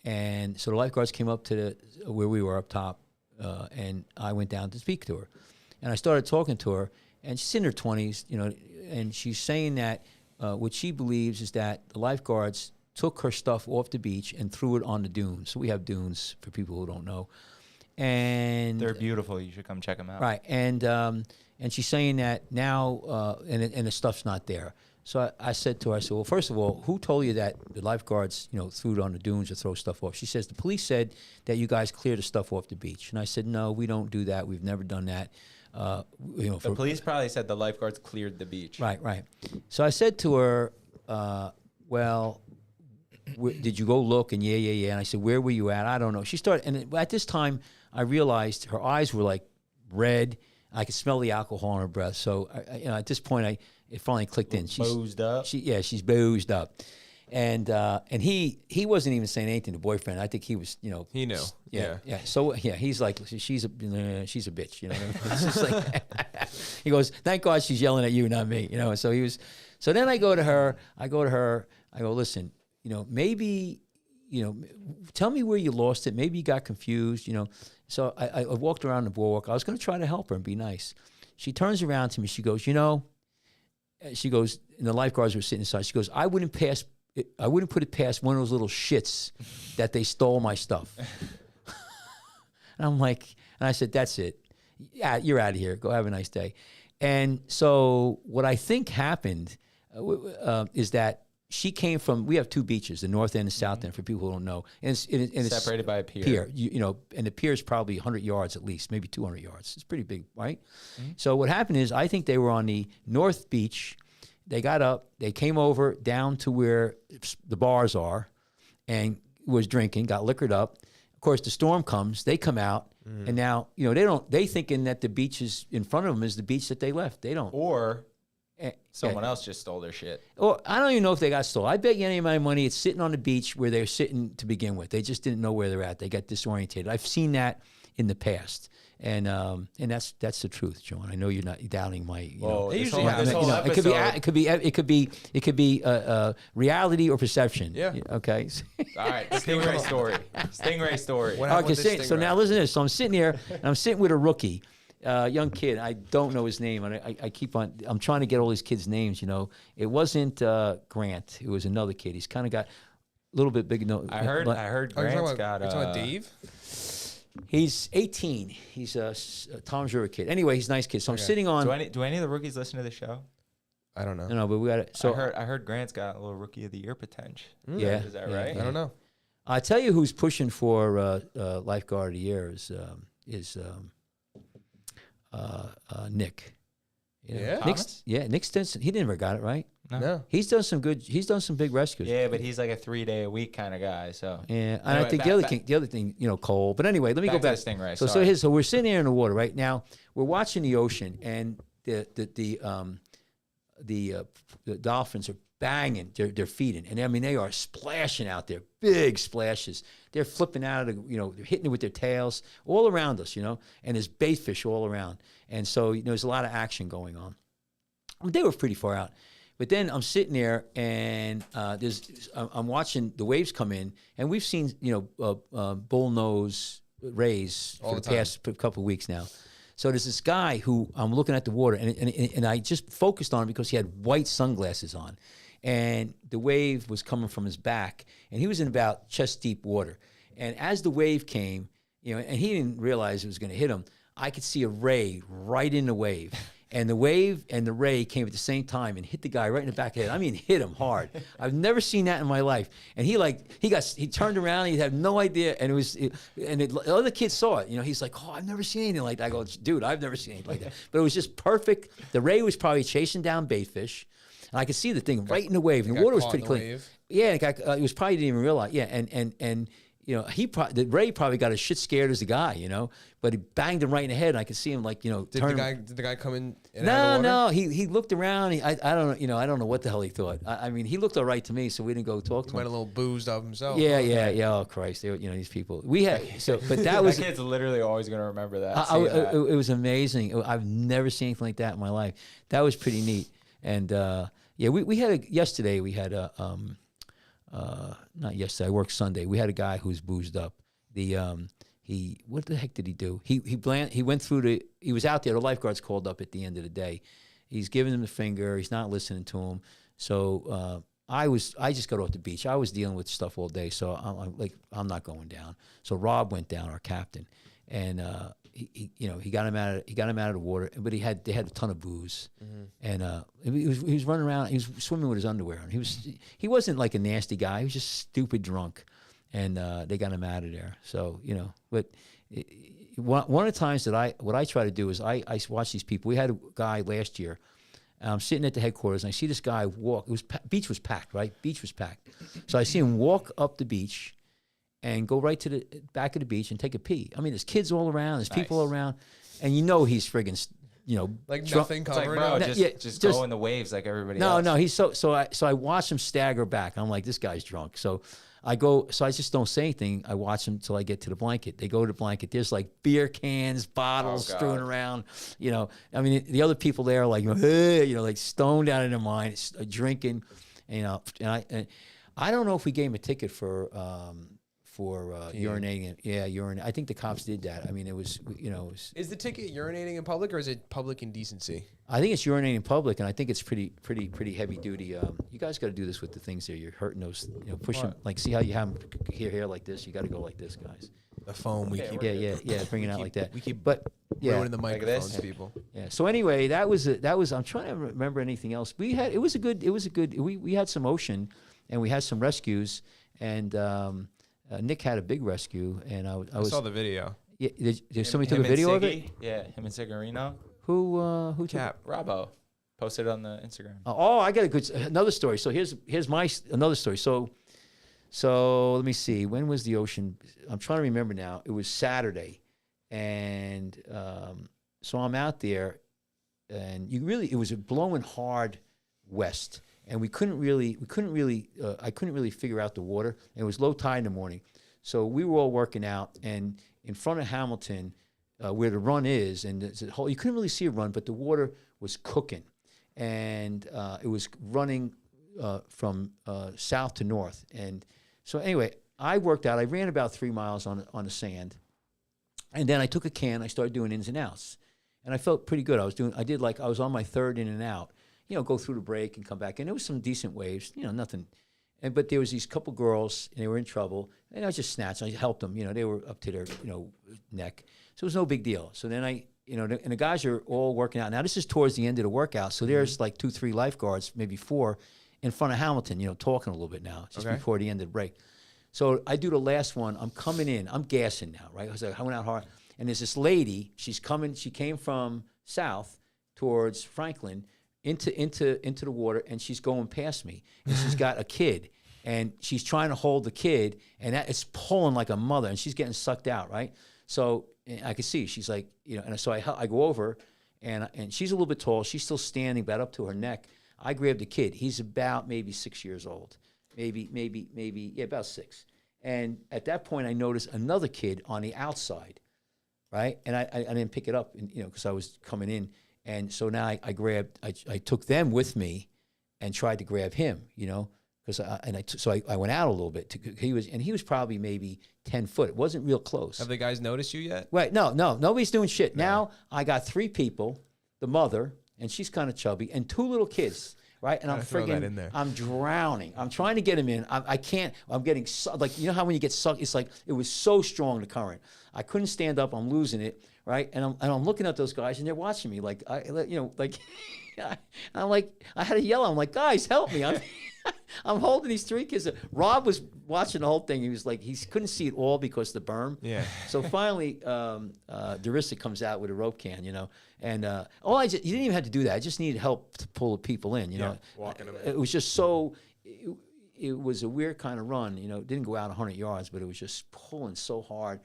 And so the lifeguards came up to where we were up top, and I went down to speak to her. And I started talking to her, and she's in her 20s, and she's saying that what she believes is that the lifeguards took her stuff off the beach and threw it on the dunes. So we have dunes for people who don't know. And They're beautiful. You should come check them out. right, and she's saying that now, and the stuff's not there. So I said to her, I said, well, first of all, who told you that the lifeguards, threw it on the dunes or throw stuff off? She says, the police said that you guys clear the stuff off the beach. And I said, no, we don't do that. We've never done that. The police probably said the lifeguards cleared the beach. Right. So I said to her, well, did you go look? And yeah. And I said, where were you at? I don't know. She started, and at this time, I realized her eyes were like red. I could smell the alcohol in her breath. So at this point, it finally clicked in. She's boozed up. She's boozed up, and he wasn't even saying anything to boyfriend. I think he was, He knew. Yeah. So he's like, she's a bitch, It's just like, he goes, thank God she's yelling at you, not me, So he was. So then I go to her. I go, listen, maybe, tell me where you lost it. Maybe you got confused, So I walked around the boardwalk. I was going to try to help her and be nice. She turns around to me. She goes, she goes, and the lifeguards were sitting inside. She goes, I wouldn't put it past one of those little shits that they stole my stuff. And I'm like, and I said, that's it. Yeah, you're out of here. Go have a nice day. And so what I think happened is that she came from, we have two beaches, the north end and south end, for people who don't know. And it's separated by a pier. And the pier is probably 100 yards at least, maybe 200 yards. It's pretty big, right? Mm-hmm. So what happened is, I think they were on the north beach. They got up, they came over down to where the bars are and was drinking, got liquored up. Of course, the storm comes, they come out, and now, they thinking that the beach is in front of them is the beach that they left. They don't. Or someone else just stole their shit. Or I don't even know if they got stolen. I bet you any of my money it's sitting on the beach where they're sitting to begin with. They just didn't know where they're at. They got disoriented. I've seen that in the past, and that's the truth, John. I know you're not doubting my. It could be reality or perception. Yeah. Okay. All right. Stingray story. Stingray story. Okay. So now listen to this. So I'm sitting here and I'm sitting with a rookie. Young kid, I don't know his name, and I keep on. I'm trying to get all these kids' names. It wasn't Grant. It was another kid. He's kind of got a little bit big. No, I heard Grant's got. You're talking about Dave? He's 18. He's a Tom Jura kid. Anyway, he's a nice kid. So I'm sitting on. Do any of the rookies listen to the show? I don't know. No, but we got it. So I heard Grant's got a little Rookie of the Year potential. Yeah, is that right? I don't know. I tell you who's pushing for Lifeguard of the Year is Nick. Yeah? Nick Stinson. He never got it right. No. He's done some big rescues. Yeah, but he's like a 3-day-a-week kind of guy. So yeah, and anyway, I think the other thing, Cole. But anyway, let me go back. To the Stingray. So we're sitting here in the water right now. We're watching the ocean, and the dolphins are banging their feet in, and I mean they are splashing out there, big splashes. They're flipping out of they're hitting it with their tails all around us, and there's bait fish all around, and so there's a lot of action going on. They were pretty far out. But then I'm sitting there, and I'm watching the waves come in, and we've seen bullnose rays for the past couple of weeks now. So there's this guy who I'm looking at the water, and I just focused on him because he had white sunglasses on, and the wave was coming from his back, and he was in about chest deep water. And as the wave came, and he didn't realize it was going to hit him, I could see a ray right in the wave. And the wave and the ray came at the same time and hit the guy right in the back of the head. I mean, hit him hard. I've never seen that in my life. And he turned around and he had no idea. And the other kids saw it. He's like, oh, I've never seen anything like that. I go, dude, I've never seen anything like that. But it was just perfect. The ray was probably chasing down baitfish. and I could see the thing right in the wave, and the got water was caught pretty in the clean. wave? Yeah, it was probably didn't even realize. Yeah, and you know, Ray probably got as shit scared as the guy, you know, but he banged him right in the head, and I could see him like, you know, Did the guy come in and out No, of the water? no, he looked around. I don't know, you know, I don't know what the hell he thought. I mean, he looked all right to me, so we didn't go talk to Went a him. little boozed up himself. Yeah. Oh Christ, they were, you know, these people. We had but that was That kid's literally always gonna remember that. it was amazing. I've never seen anything like that in my life. That was pretty neat. And yeah, we had yesterday. We had a not yesterday. I worked Sunday. We had a guy who's boozed up. What the heck did he do? He went through he was out there. The lifeguards called up at the end of the day. He's giving him the finger. He's not listening to him. So I just got off the beach. I was dealing with stuff all day. So I'm not going down. So Rob went down, our captain, and he got him out of the water. But they had a ton of booze, and he was running around. He was swimming with his underwear on. He wasn't like a nasty guy. He was just stupid drunk. And they got him out of there. So, you know, but one of the times what I try to do is I watch these people. We had a guy last year. I'm sitting at the headquarters, and I see this guy walk. Beach was packed, right? Beach was packed. So I see him walk up the beach and go right to the back of the beach and take a pee. I mean, there's kids all around. There's people all around. And you know he's friggin', you know. Like drunk. nothing It's like, covering bro, up. just go in the waves like everybody No, else. no, he's so I watch him stagger back. I'm like, this guy's drunk. So I just don't say anything. I watch him till I get to the blanket. They go to the blanket. There's like beer cans, bottles strewn around. You know, I mean, the other people there are like, hey, you know, like stoned out of their mind, drinking. You know, and I don't know if we gave him a ticket for urinating. Yeah, urinating. I think the cops did that. I mean, it was, you know. Is the ticket urinating in public, or is it public indecency? I think it's urinating in public, and I think it's pretty heavy duty. You guys got to do this with the things there. You're hurting those, you know, push them. Like, see how you have them here like this? You got to go like this, guys. The foam we keep. Yeah, bring it out like that. We keep yeah, ruining the microphones, people. Yeah. So anyway, that was. I'm trying to remember anything else. We had. It was a good. We had some ocean, and we had some rescues, and Nick had a big rescue, and I saw the video. Yeah, did somebody took a video of it? Yeah, him and Signorino. Who took Cap. Robbo posted on the Instagram. Oh, I got another story. So here's another story. So let me see. When was the ocean? I'm trying to remember now. It was Saturday, and so I'm out there, and it was blowing hard west, and I couldn't really figure out the water. And it was low tide in the morning, so we were all working out, and in front of Hamilton, where the run is, and you couldn't really see a run, but the water was cooking, and it was running from south to north. And so anyway, I worked out. I ran about 3 miles on the sand, and then I took a can. I started doing ins and outs, and I felt pretty good. I was on my third in and out. You know, go through the break and come back. And there was some decent waves. You know, nothing. But there was these couple girls, and they were in trouble, and I just snatched. I helped them. You know, they were up to their neck, so it was no big deal. So then and the guys are all working out. Now this is towards the end of the workout, so there's like 2-3 lifeguards, maybe 4, in front of Hamilton. You know, talking a little bit now, just before the end of the break. So I do the last one. I'm coming in. I'm gassing now, right? I went out hard, and there's this lady. She's coming. She came from south towards Franklin. Into the water, and she's going past me, and she's got a kid, and she's trying to hold the kid, and it's pulling like a mother, and she's getting sucked out, right? So I could see she's like, you know, and so I go over, and she's a little bit tall, she's still standing about up to her neck. I grab the kid. He's about maybe 6 years old, maybe about 6. And at that point, I noticed another kid on the outside, right? And I didn't pick it up, because I was coming in. And so now I took them with me and tried to grab him, because I went out a little bit. He was probably maybe 10 foot. It wasn't real close. Have the guys noticed you yet? Right. No, nobody's doing shit. No. Now I got 3 people, the mother, and she's kind of chubby, and 2 little kids. Right, and I'm drowning. I'm trying to get him in. I can't. I'm getting like, how when you get sucked, it's like it was so strong, the current. I couldn't stand up. I'm losing it. right? And I'm looking at those guys, and they're watching me like I'm like, I had to yell. I'm like, guys, help me! I'm holding these 3 kids. Rob was watching the whole thing. He was like, he couldn't see it all because of the berm. Yeah. So finally, Darissa comes out with a rope can, and you didn't even have to do that. I just needed help to pull the people in, walking them in. It was just so. It was a weird kind of run, It didn't go out 100 yards, but it was just pulling so hard,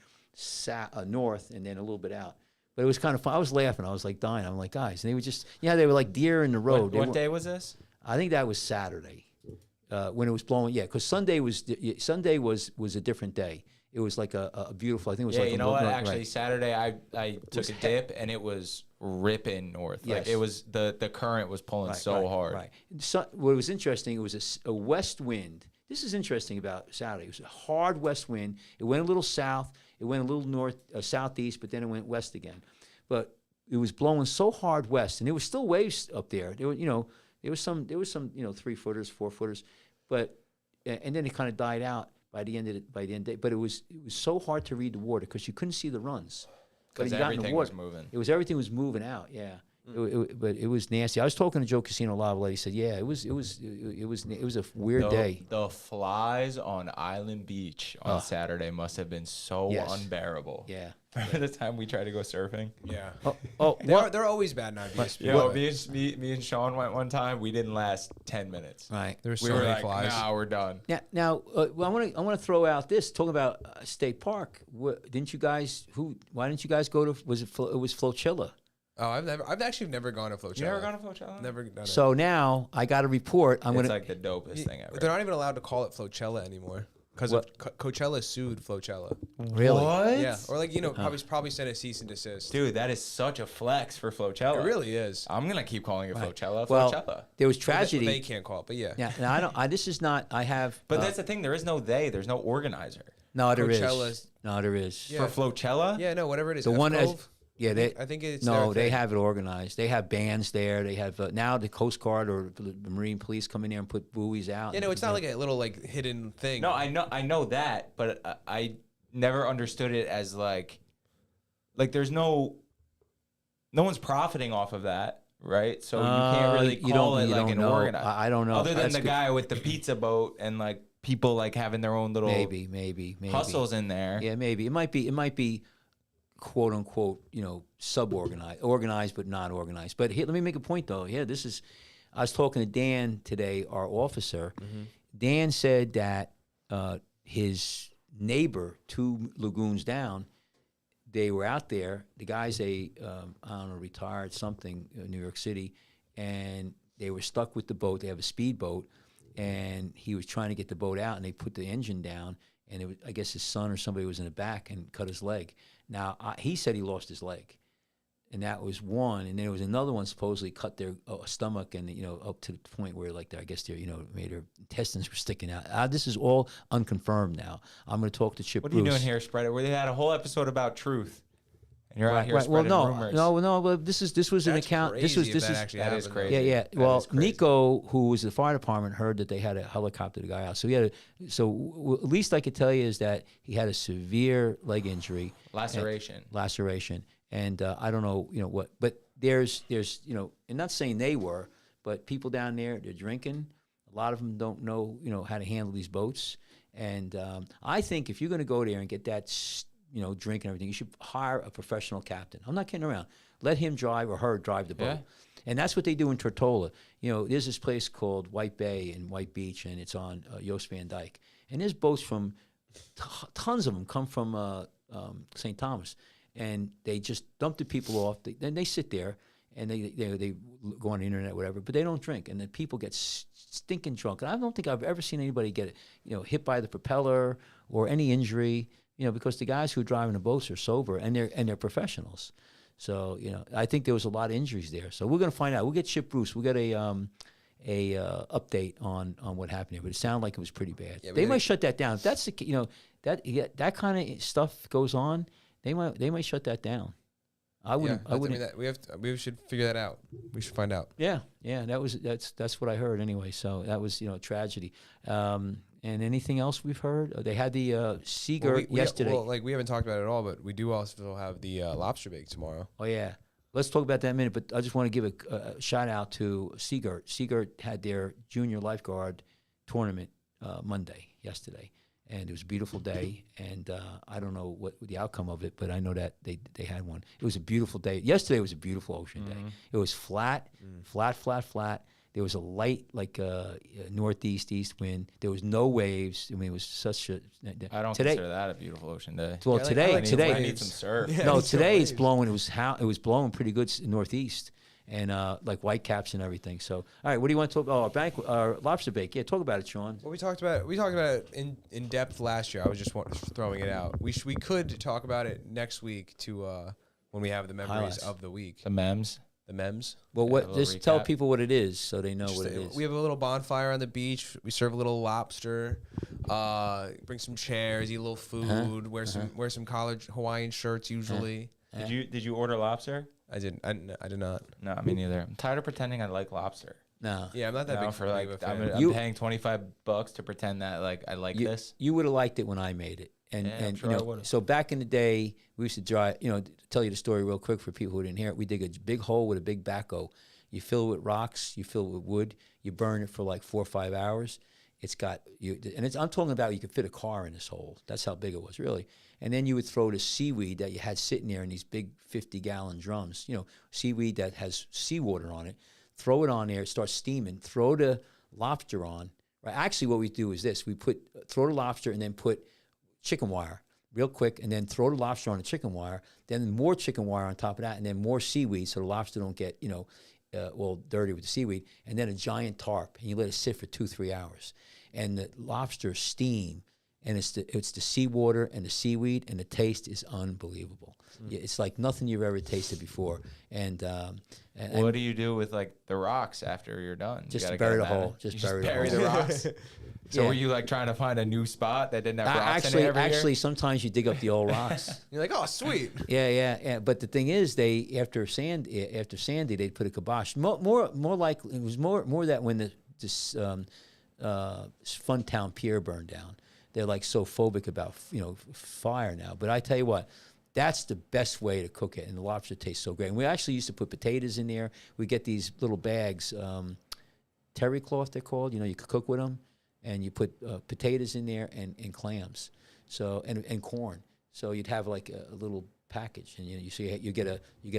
north and then a little bit out. But it was kind of fun. I was laughing. I was like dying. I'm like, guys, and they were just, they were like deer in the road. What day was this? I think that was Saturday, when it was blowing. Yeah, because Sunday was a different day. It was like a beautiful. I think it was like you know what? right. Actually, Saturday I took a dip and it was ripping north. Yes. Like it was the current was pulling hard. Right. So what was interesting? It was a west wind. This is interesting about Saturday. It was a hard west wind. It went a little south. It went a little north, southeast, but then it went west again. But it was blowing so hard west, and there was still waves up there. There were, there was some 3-footers, 4-footers, but and then it kind of died out by the end of the day. But it was so hard to read the water because you couldn't see the runs. Because everything was moving. Everything was moving out. Yeah. But it was nasty. I was talking to Joe Casino Lava. He said, "Yeah, it was a weird day." The flies on Island Beach on Saturday must have been so unbearable. Yeah. Remember the time we tried to go surfing? Yeah. They're always bad on beach. Me and Sean went one time. We didn't last 10 minutes. Right. There were We so were many like, flies. nah, we're done. Now, I want to throw out this talking about State Park. Didn't you guys? Why didn't you guys go to? It was Flotilla. Oh, I've actually never gone to Flotilla. You never gone to Flotilla? Never done it. So now I got a report. It's like the dopest thing ever. They're not even allowed to call it Flotilla anymore because Coachella sued Flotilla. Really? What? Yeah, or probably sent a cease and desist. Dude, that is such a flex for Flotilla. It really is. I'm gonna keep calling it Flotilla. Well, Flotilla. there was tragedy. They can't call it, but yeah. Yeah. Now I don't. This is not. I have. But that's the thing. There is no they. There's no organizer. No, there is. Coachella's- No, there is. Yeah. For Flotilla? Yeah, no, whatever it is. The one F-Cove? as yeah, I think it's no, their they thing. have it organized. They have bands there. They have now the Coast Guard or the Marine Police come in there and put buoys out. Yeah, no, it's not like a little hidden thing. No, I know that, but I never understood it as like there's no one's profiting off of that, right? So you can't really call it like an organizer. I don't know. Other than That's the good. guy with the pizza boat and like people like having their own little maybe hustles in there. Yeah, maybe it might be quote unquote, organized but not organized. But here, let me make a point though. Yeah, I was talking to Dan today, our officer. Mm-hmm. Dan said that his neighbor 2 lagoons down, they were out there. The guy's I don't know, retired something in New York City, and they were stuck with the boat. They have a speedboat, and he was trying to get the boat out, and they put the engine down, and I guess his son or somebody was in the back and cut his leg. Now, he said he lost his leg, and that was one. And then there was another one supposedly cut their stomach and, up to the point where, I guess their, made her intestines were sticking out. This is all unconfirmed now. I'm going to talk to Chip What are Bruce. you doing here, Spreader? We had a whole episode about truth. And you're out here Well, spreading rumors. no. Well, this was an That's account. This crazy if was that actually that is happened, crazy. though. Yeah. That Well, is crazy. Nico, who was the fire department, heard that they had a helicopter the guy out. So at least I could tell you is that he had a severe leg injury, laceration, and I don't know, what. But there's, and not saying they were, but people down there, they're drinking. A lot of them don't know, how to handle these boats. And I think if you're going to go there and get that, drink and everything, you should hire a professional captain. I'm not kidding around. Let him drive or her drive the boat. Yeah. And that's what they do in Tortola. There's this place called White Bay and White Beach, and it's on Joost Van Dyke. And there's boats from, tons of them come from St. Thomas. And they just dump the people off. Then they sit there, and they go on the internet, whatever, but they don't drink. And the people get stinking drunk. And I don't think I've ever seen anybody get, hit by the propeller or any injury, because the guys who are driving the boats are sober, and they're professionals. So, I think there was a lot of injuries there. So we're going to find out. We'll get Chip Bruce. We'll get a update on what happened here. But it sounded like it was pretty bad. Yeah, they might shut that down. If that's that kind of stuff goes on, they might shut that down. I wouldn't. Yeah, we should figure that out. We should find out. Yeah. That's what I heard anyway. So that was tragedy. And anything else we've heard? They had the Seagirt yesterday. Well, like we haven't talked about it at all, but we do also have the lobster bake tomorrow. Oh yeah, let's talk about that in a minute. But I just want to give a shout out to Seagirt. Seagirt had their junior lifeguard tournament yesterday, and it was a beautiful day. And I don't know what the outcome of it, but I know that they had one. It was a beautiful day. Yesterday was a beautiful ocean day. It was flat. There was a light, like northeast east wind. There was no waves. I mean, it was such a. I don't consider that a beautiful ocean day. Well, Yeah, today, I need some surf. Yeah, no, it's so today it's waves. blowing. It was blowing pretty good northeast, and like whitecaps and everything. So, all right, what do you want to talk? Oh, our lobster bake. Yeah, talk about it, Sean. Well, we talked about it in depth last year. I was just throwing it out. We could talk about it next week to when we have the memories Highlights. of the week, The memes. the memes. Well, Yeah, a little just tell recap. people what it is so they know Just what it is. We have a little bonfire on the beach. We serve a little lobster. Bring some chairs, eat a little food. Wear some college Hawaiian shirts usually. Did you order lobster? I did not. No, me neither. I'm tired of pretending I like lobster. No, Yeah, I'm not that Now big for big like, of a fan. I'm You- paying $25 to pretend that like I like this. you would have liked it when I made it. And, Yeah, I'm and sure you I know, would've. so back in the day, we used to dry. You know, to tell you the story real quick for people who didn't hear it, we dig a big hole with a big backhoe. You fill it with rocks, you fill it with wood, you burn it for like 4 or 5 hours. It's got you, and I'm talking about you could fit a car in this hole. That's how big it was, really. And then you would throw the seaweed that you had sitting there in these big 50-gallon drums. You know, seaweed that has seawater on it. Throw it on there, it starts steaming. Throw the lobster on. Right. Actually, what we do is this: we throw the lobster and then put chicken wire real quick, and then throw the lobster on the chicken wire. Then more chicken wire on top of that, and then more seaweed so the lobster don't get dirty with the seaweed. And then a giant tarp, and you let it sit for 2-3 hours, and the lobster steam. And it's the seawater and the seaweed, and the taste is unbelievable. Yeah, it's like nothing you've ever tasted before. And What do you do with like the rocks after you're done? You Just gotta bury get the them out hole. of- Just you bury the the hole. rocks. So Yeah. were you like trying to find a new spot that didn't have rocks in it every actually, year? sometimes you dig up the old rocks. You're like, oh, sweet. Yeah. But the thing is, after Sandy, they'd put a kibosh. More likely, it was more that when this Funtown Pier burned down, they're like so phobic about fire now. But I tell you what, that's the best way to cook it, and the lobster tastes so great. And we actually used to put potatoes in there. We get these little bags, terry cloth they're called. You know, you could cook with them, and you put potatoes in there and clams, so and corn. So you'd have like a little package, and you get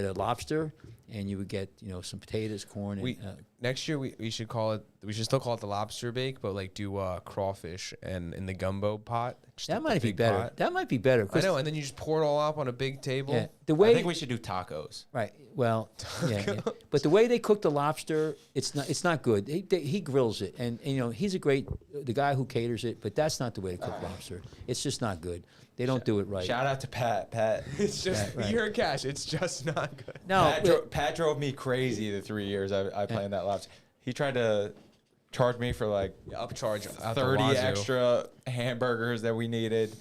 a lobster, and you would get some potatoes, corn, and Next year we should call it. We should still call it the lobster bake, but like do crawfish and in the gumbo pot. Just that a might be big better. pot. That might be better. I 'cause- know, and then you just pour it all up on a big table. Yeah, the I way think we should do tacos. right. Well, yeah. But the way they cook the lobster, it's not good. He grills it, and he's the guy who caters it. But that's not the way to cook lobster. It's just not good. They don't do it right. Shout out to Pat. Pat. It's just Right. you're cash. It's just not good. No, Pat drove me crazy the 3 years I planned that lobster. He tried to charge me for like Upcharge out the 30 wazoo. extra hamburgers that we needed.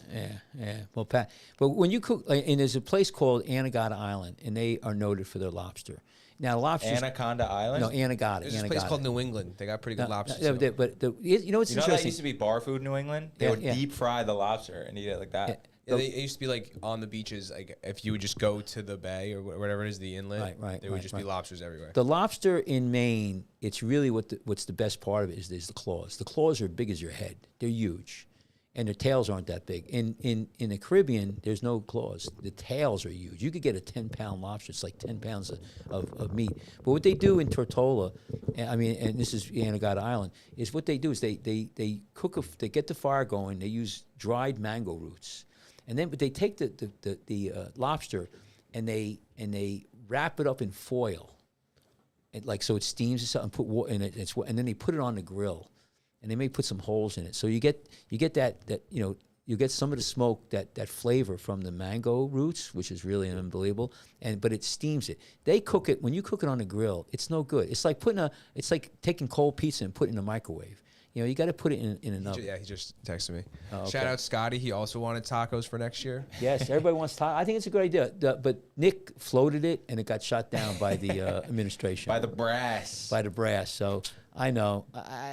Yeah. Well, Pat, but when you cook, and there's a place called Anegada Island, and they are noted for their lobster. Now, lobster. Anaconda Island. No, Anegada. There's this place called New England. They got pretty good lobster. No, too. but what's You know that interesting? used to be bar food in New England? They Yeah, would yeah. deep fry the lobster and eat it like that. Yeah, it used to be like on the beaches. Like if you would just go to the bay or whatever it is, the inlet, Right, there would just be right. lobsters everywhere. The lobster in Maine, it's really what's the best part of it is the claws. The claws are big as your head. They're huge, and their tails aren't that big. In the Caribbean, there's no claws. The tails are huge. You could get a 10-pound lobster. It's like 10 pounds of meat. But what they do in Tortola, and this is Anegada Island, is what they do is they cook. They get the fire going. They use dried mango roots. But they take the lobster and they wrap it up in foil, so it steams and stuff, and put water in it. And then they put it on the grill, and they may put some holes in it. So you get that you get some of the smoke, that flavor from the mango roots, which is really unbelievable. But it steams it. They cook it when you cook it on the grill. It's no good. It's like taking cold pizza and putting it in a microwave. You got to put it in an oven. Yeah, he just texted me. Oh, okay. Shout out Scotty. He also wanted tacos for next year. Yes, everybody wants to. I think it's a good idea. But Nick floated it, and it got shot down by the administration. By the brass. By the brass. So I know,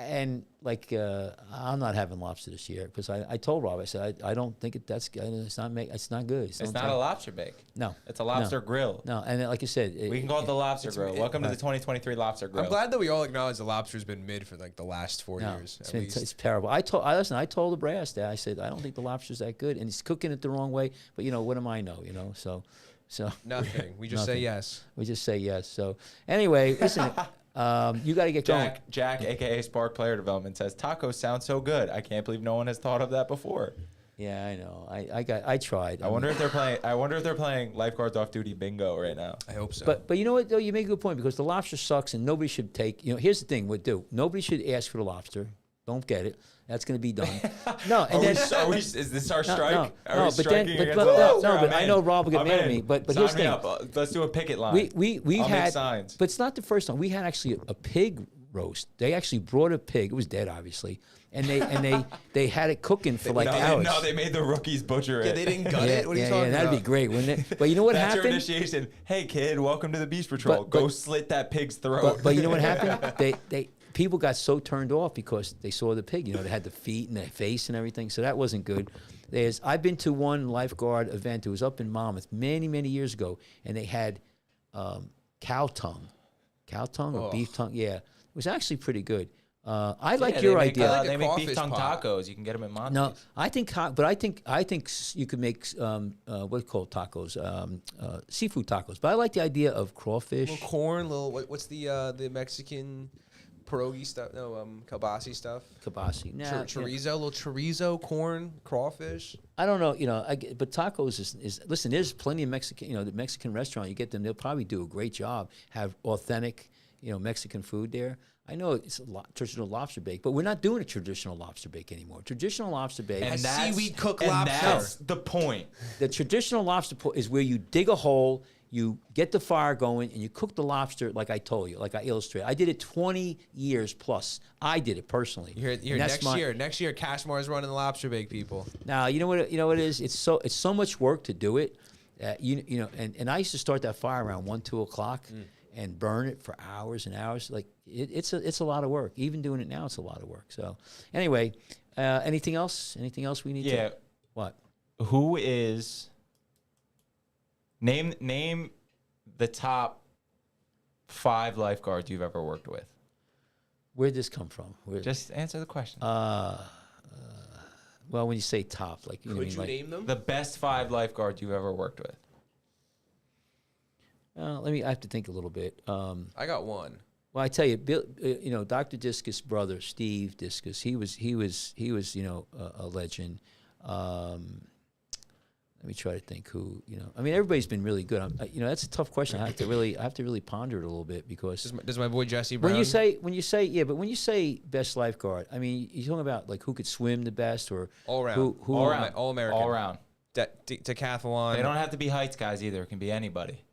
and like I'm not having lobster this year because I told Rob, I said I don't think that's good. It's not good. It's not a lobster bake. No, it's a lobster no. grill. No, and like you said, We can call it the lobster grill. Welcome to the 2023 lobster grill. I'm glad that we all acknowledge the lobster's been mid for like the last 4 years. It's terrible. I told the brass that I said I don't think the lobster's that good, and he's cooking it the wrong way. But what am I know? So nothing. We just say yes. We just say yes. So anyway, listen. You got to get going. Jack, aka Spark Player Development, says tacos sound so good. I can't believe no one has thought of that before. Yeah, I know. I tried. I wonder if they're playing Lifeguards Off Duty Bingo right now. I hope so. But you know what though? You make a good point because the lobster sucks and nobody should take. Here's the thing. Nobody should ask for the lobster. Don't get it. That's going to be done. No, and is this our strike? But I know Rob will get mad at me. But here's the thing. Let's do a picket line. We had signs. But it's not the first time. We had actually a pig roast. They actually brought a pig. It was dead, obviously, and they had it cooking for hours. No, they made the rookies butcher it. Yeah, they didn't gut it. What are you talking about? That'd be great, wouldn't it? But you know what That's happened? That's your initiation. Hey, kid, welcome to the Beach Patrol. Go slit that pig's throat. But you know what happened? People got so turned off because they saw the pig. They had the feet and the face and everything, so that wasn't good. I've been to one lifeguard event. It was up in Monmouth many, many years ago, and they had cow tongue or beef tongue. Yeah, it was actually pretty good. I like your idea. They make beef tongue tacos. You can get them at Monty's. No, I think you could make what's called tacos, seafood tacos. But I like the idea of crawfish, little corn, what's the Mexican pierogi stuff? No, kielbasa stuff. Kielbasa. Nah, chorizo, little chorizo, corn, crawfish. I don't know, but tacos is listen. There's plenty of Mexican, the Mexican restaurant. You get them; they'll probably do a great job. Have authentic, Mexican food there. I know it's a traditional lobster bake, but we're not doing a traditional lobster bake anymore. Traditional lobster bake and seaweed cooked lobster. That's the point. The traditional lobster is where you dig a hole. You get the fire going, and you cook the lobster like I told you, like I illustrated. I did it 20 years plus. I did it personally. Next year, Cashmore's running the lobster bake, people. Now, you know what it is? It's so much work to do it. And I used to start that fire around 1, 2 o'clock and burn it for hours and hours. Like it's a lot of work. Even doing it now, it's a lot of work. So anyway, anything else? Anything else we need to? Yeah. What? Who is... Name the top 5 lifeguards you've ever worked with. Where'd this come from? Just answer the question. Well, when you say top, like could you name them? The best 5 lifeguards you've ever worked with. I have to think a little bit. I got one. Well, I tell you, Bill, Dr. Discus' brother, Steve Discus, he was a legend. Let me try to think who, everybody's been really good. That's a tough question. I have to really ponder it a little bit because does my boy Jesse Brown? When you say best lifeguard, you're talking about like who could swim the best or all around, all American, all around, decathlon. They don't have to be heights guys either. It can be anybody.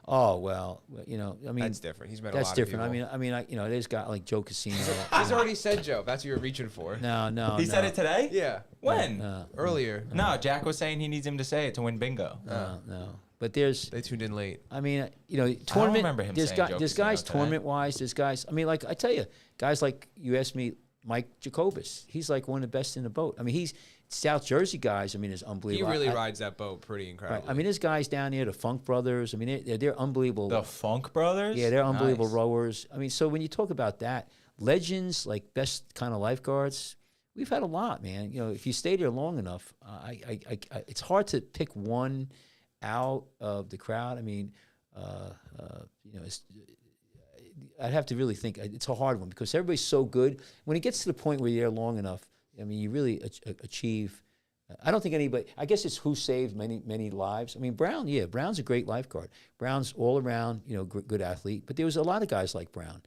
Oh well, that's different. He's met that's a lot different. of people. There's got like Joe Casino. He's already said Joe. That's what you're reaching for. No. He said it today. Yeah. When? Earlier. No, Jack was saying he needs him to say it to win bingo. No. But they tuned in late. Tournament. I don't remember him saying Joe there's Casino guys today. tournament-wise. There's guys. Like I tell you, guys like you asked me, Mike Jacobus. He's like one of the best in the boat. He's South Jersey guys. Is unbelievable. He really rides that boat pretty incredible. Right. There's guys down there, the Funk Brothers. They're unbelievable. The Funk Brothers. Yeah, they're unbelievable rowers. So when you talk about that, legends like best kind of lifeguards, we've had a lot, man. If you stay there long enough, it's hard to pick one out of the crowd. I'd have to really think. It's a hard one because everybody's so good. When it gets to the point where you're there long enough, you really achieve. I don't think anybody. I guess it's who saved many lives. Brown. Yeah, Brown's a great lifeguard. Brown's all around, good athlete. But there was a lot of guys like Brown.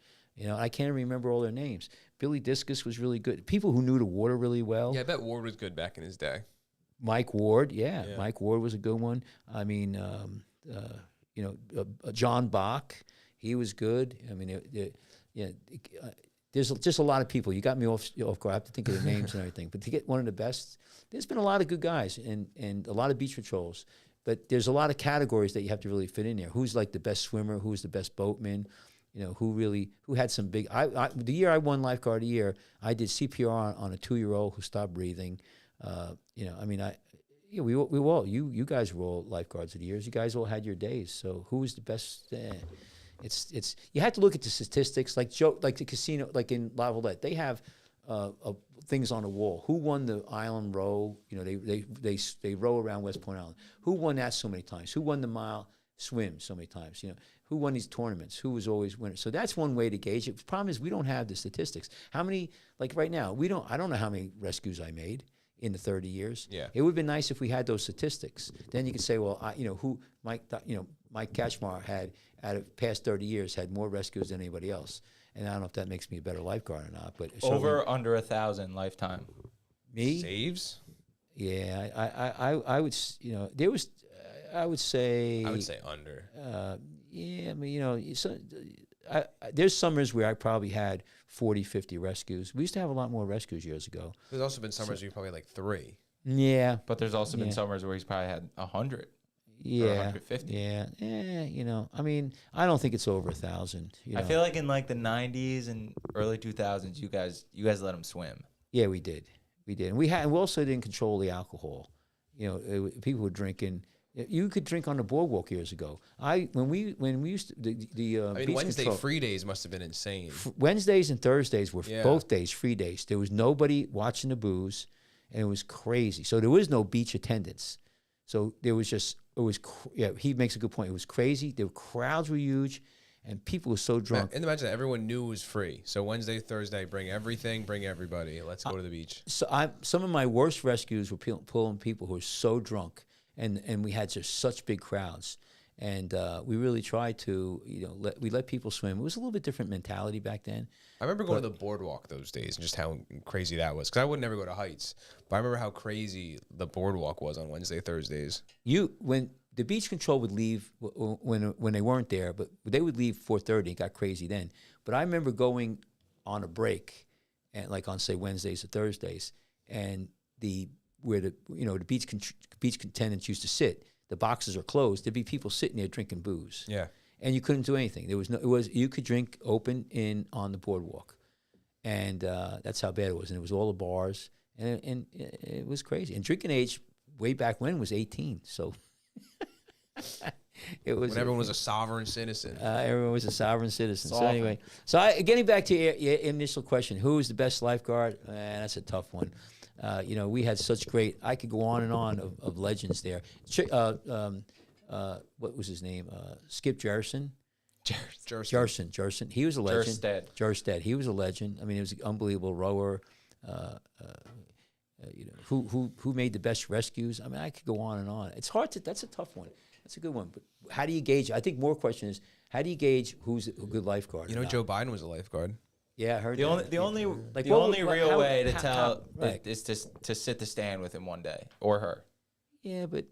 I can't remember all their names. Billy Discus was really good. People who knew the water really well. Yeah, I bet Ward was good back in his day. Mike Ward, yeah. Mike Ward was a good one. John Bach, he was good. There's just a lot of people. You got me off guard. I have to think of the names and everything. But to get one of the best, there's been a lot of good guys and a lot of beach patrols. But there's a lot of categories that you have to really fit in there. Who's like the best swimmer? Who's the best boatman? who had some big. The year I won lifeguard of the year, I did CPR on a 2-year-old who stopped breathing. We all you guys were all lifeguards of the years. You guys all had your days. So who was the best? It's you have to look at the statistics, like the casino, like in La Valette, they have things on the wall. Who won the island row? They row around West Point Island. Who won that so many times? Who won the mile swim so many times? Who won these tournaments? Who was always winner? So that's one way to gauge it. The problem is we don't have the statistics. How many? Like right now, I don't know how many rescues I made in the 30 years. Yeah. It would have been nice if we had those statistics. Then you could say, well, Mike Kachmar had, out of past 30 years, had more rescues than anybody else. And I don't know if that makes me a better lifeguard or not. But Over under 1,000 lifetime. me, Saves? yeah, I would, there was, I would say, I would say under. yeah, I mean, there's summers where I probably had 40, 50 rescues. We used to have a lot more rescues years ago. There's also been summers where you probably like 3. Yeah. But there's also been Yeah. summers where he's probably had 100. Yeah. 150. Yeah. I mean, I don't think it's over 1,000. I feel like in like the 90s and early 2000s, you guys let him swim. Yeah, we did. And we also didn't control the alcohol. People were drinking. You could drink on the boardwalk years ago. When we used to, beach Wednesday control, free days must have been insane. Wednesdays and Thursdays were Yeah. both days free days. There was nobody watching the booze, and it was crazy. So there was no beach attendance. So there was just he makes a good point. It was crazy. The crowds were huge, and people were so drunk. And imagine that everyone knew it was free. So Wednesday, Thursday, bring everything, bring everybody. Let's go to the beach. So some of my worst rescues were pulling people who were so drunk, and we had just such big crowds, and we really tried to let people swim. It was a little bit different mentality back then. I remember going to the boardwalk those days and just how crazy that was. Because I would never go to Heights, but I remember how crazy the boardwalk was on Wednesday, Thursdays. When the beach control would leave when they weren't there, but they would leave 4:30. It got crazy then. But I remember going on a break, and like on say Wednesdays or Thursdays, and where the beach attendants used to sit, the boxes are closed. There'd be people sitting there drinking booze. Yeah. And you couldn't do anything. You could drink open on the boardwalk, and that's how bad it was. And it was all the bars, and it was crazy. And drinking age way back when was 18. So it was When everyone was a sovereign citizen. everyone was a sovereign citizen. It's So awful. anyway, getting back to your initial question, who is the best lifeguard? That's a tough one. We had such great. I could go on and on of legends there. What was his name? Skip Jerson. Jerson. He was a legend. Jerstead. He was a legend. I mean, he was an unbelievable rower. Who made the best rescues? I mean, I could go on and on. It's hard to. That's a tough one. That's a good one. But how do you gauge? I think more question is how do you gauge who's a good lifeguard? Joe Biden was a lifeguard. Yeah, I heard The that. only Like, real way to tell right. is to sit the stand with him one day or her. Yeah, but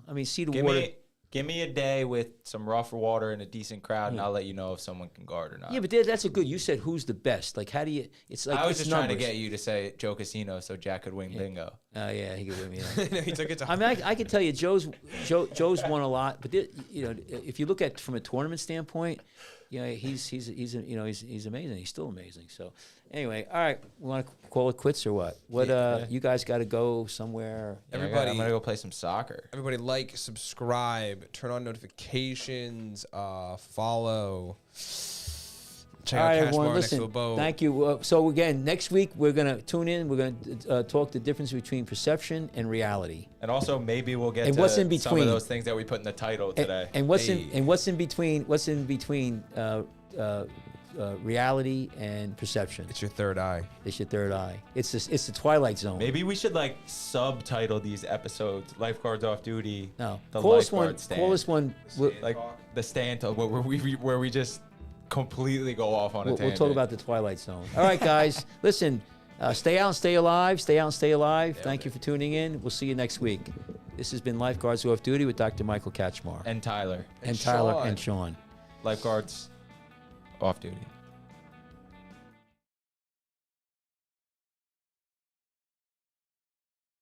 I mean, see the Give water. Give me a day with some rough water and a decent crowd, and I'll let you know if someone can guard or not. Yeah, but that's a good. You said who's the best? Like, how do you? It's like I was it's just numbers. trying to get you to say Joe Casino so Jack could win bingo. Oh yeah, he could win me. He took it to I mean, I can tell you, Joe's won a lot, but if you look at from a tournament standpoint, he's amazing. He's still amazing. So anyway, all right, we want to call it quits or what? You guys got to go somewhere. Everybody- I'm gonna go play some soccer. Everybody like, subscribe, turn on notifications, follow. Check All out right, Cash everyone, Bar next to a listen, boat. thank you. So again, next week we're going to tune in. We're going to talk the difference between perception and reality. And also maybe we'll get And to what's in some between. of those things that we put in the title today. And what's in between reality and perception. It's your third eye. It's your third eye. It's the Twilight Zone. Maybe we should like subtitle these episodes "Lifeguards Off Duty." No, the call us one. lifeguard stand. Call us one. Like the stand where we just completely go off on a We'll tangent. talk about the Twilight Zone. All right, guys. Listen, stay out and stay alive. Stay out and stay alive. Thank you for tuning in. We'll see you next week. This has been Lifeguards Off Duty with Dr. Michael Kachmar. And Tyler. And Tyler and Sean. Lifeguards Off Duty.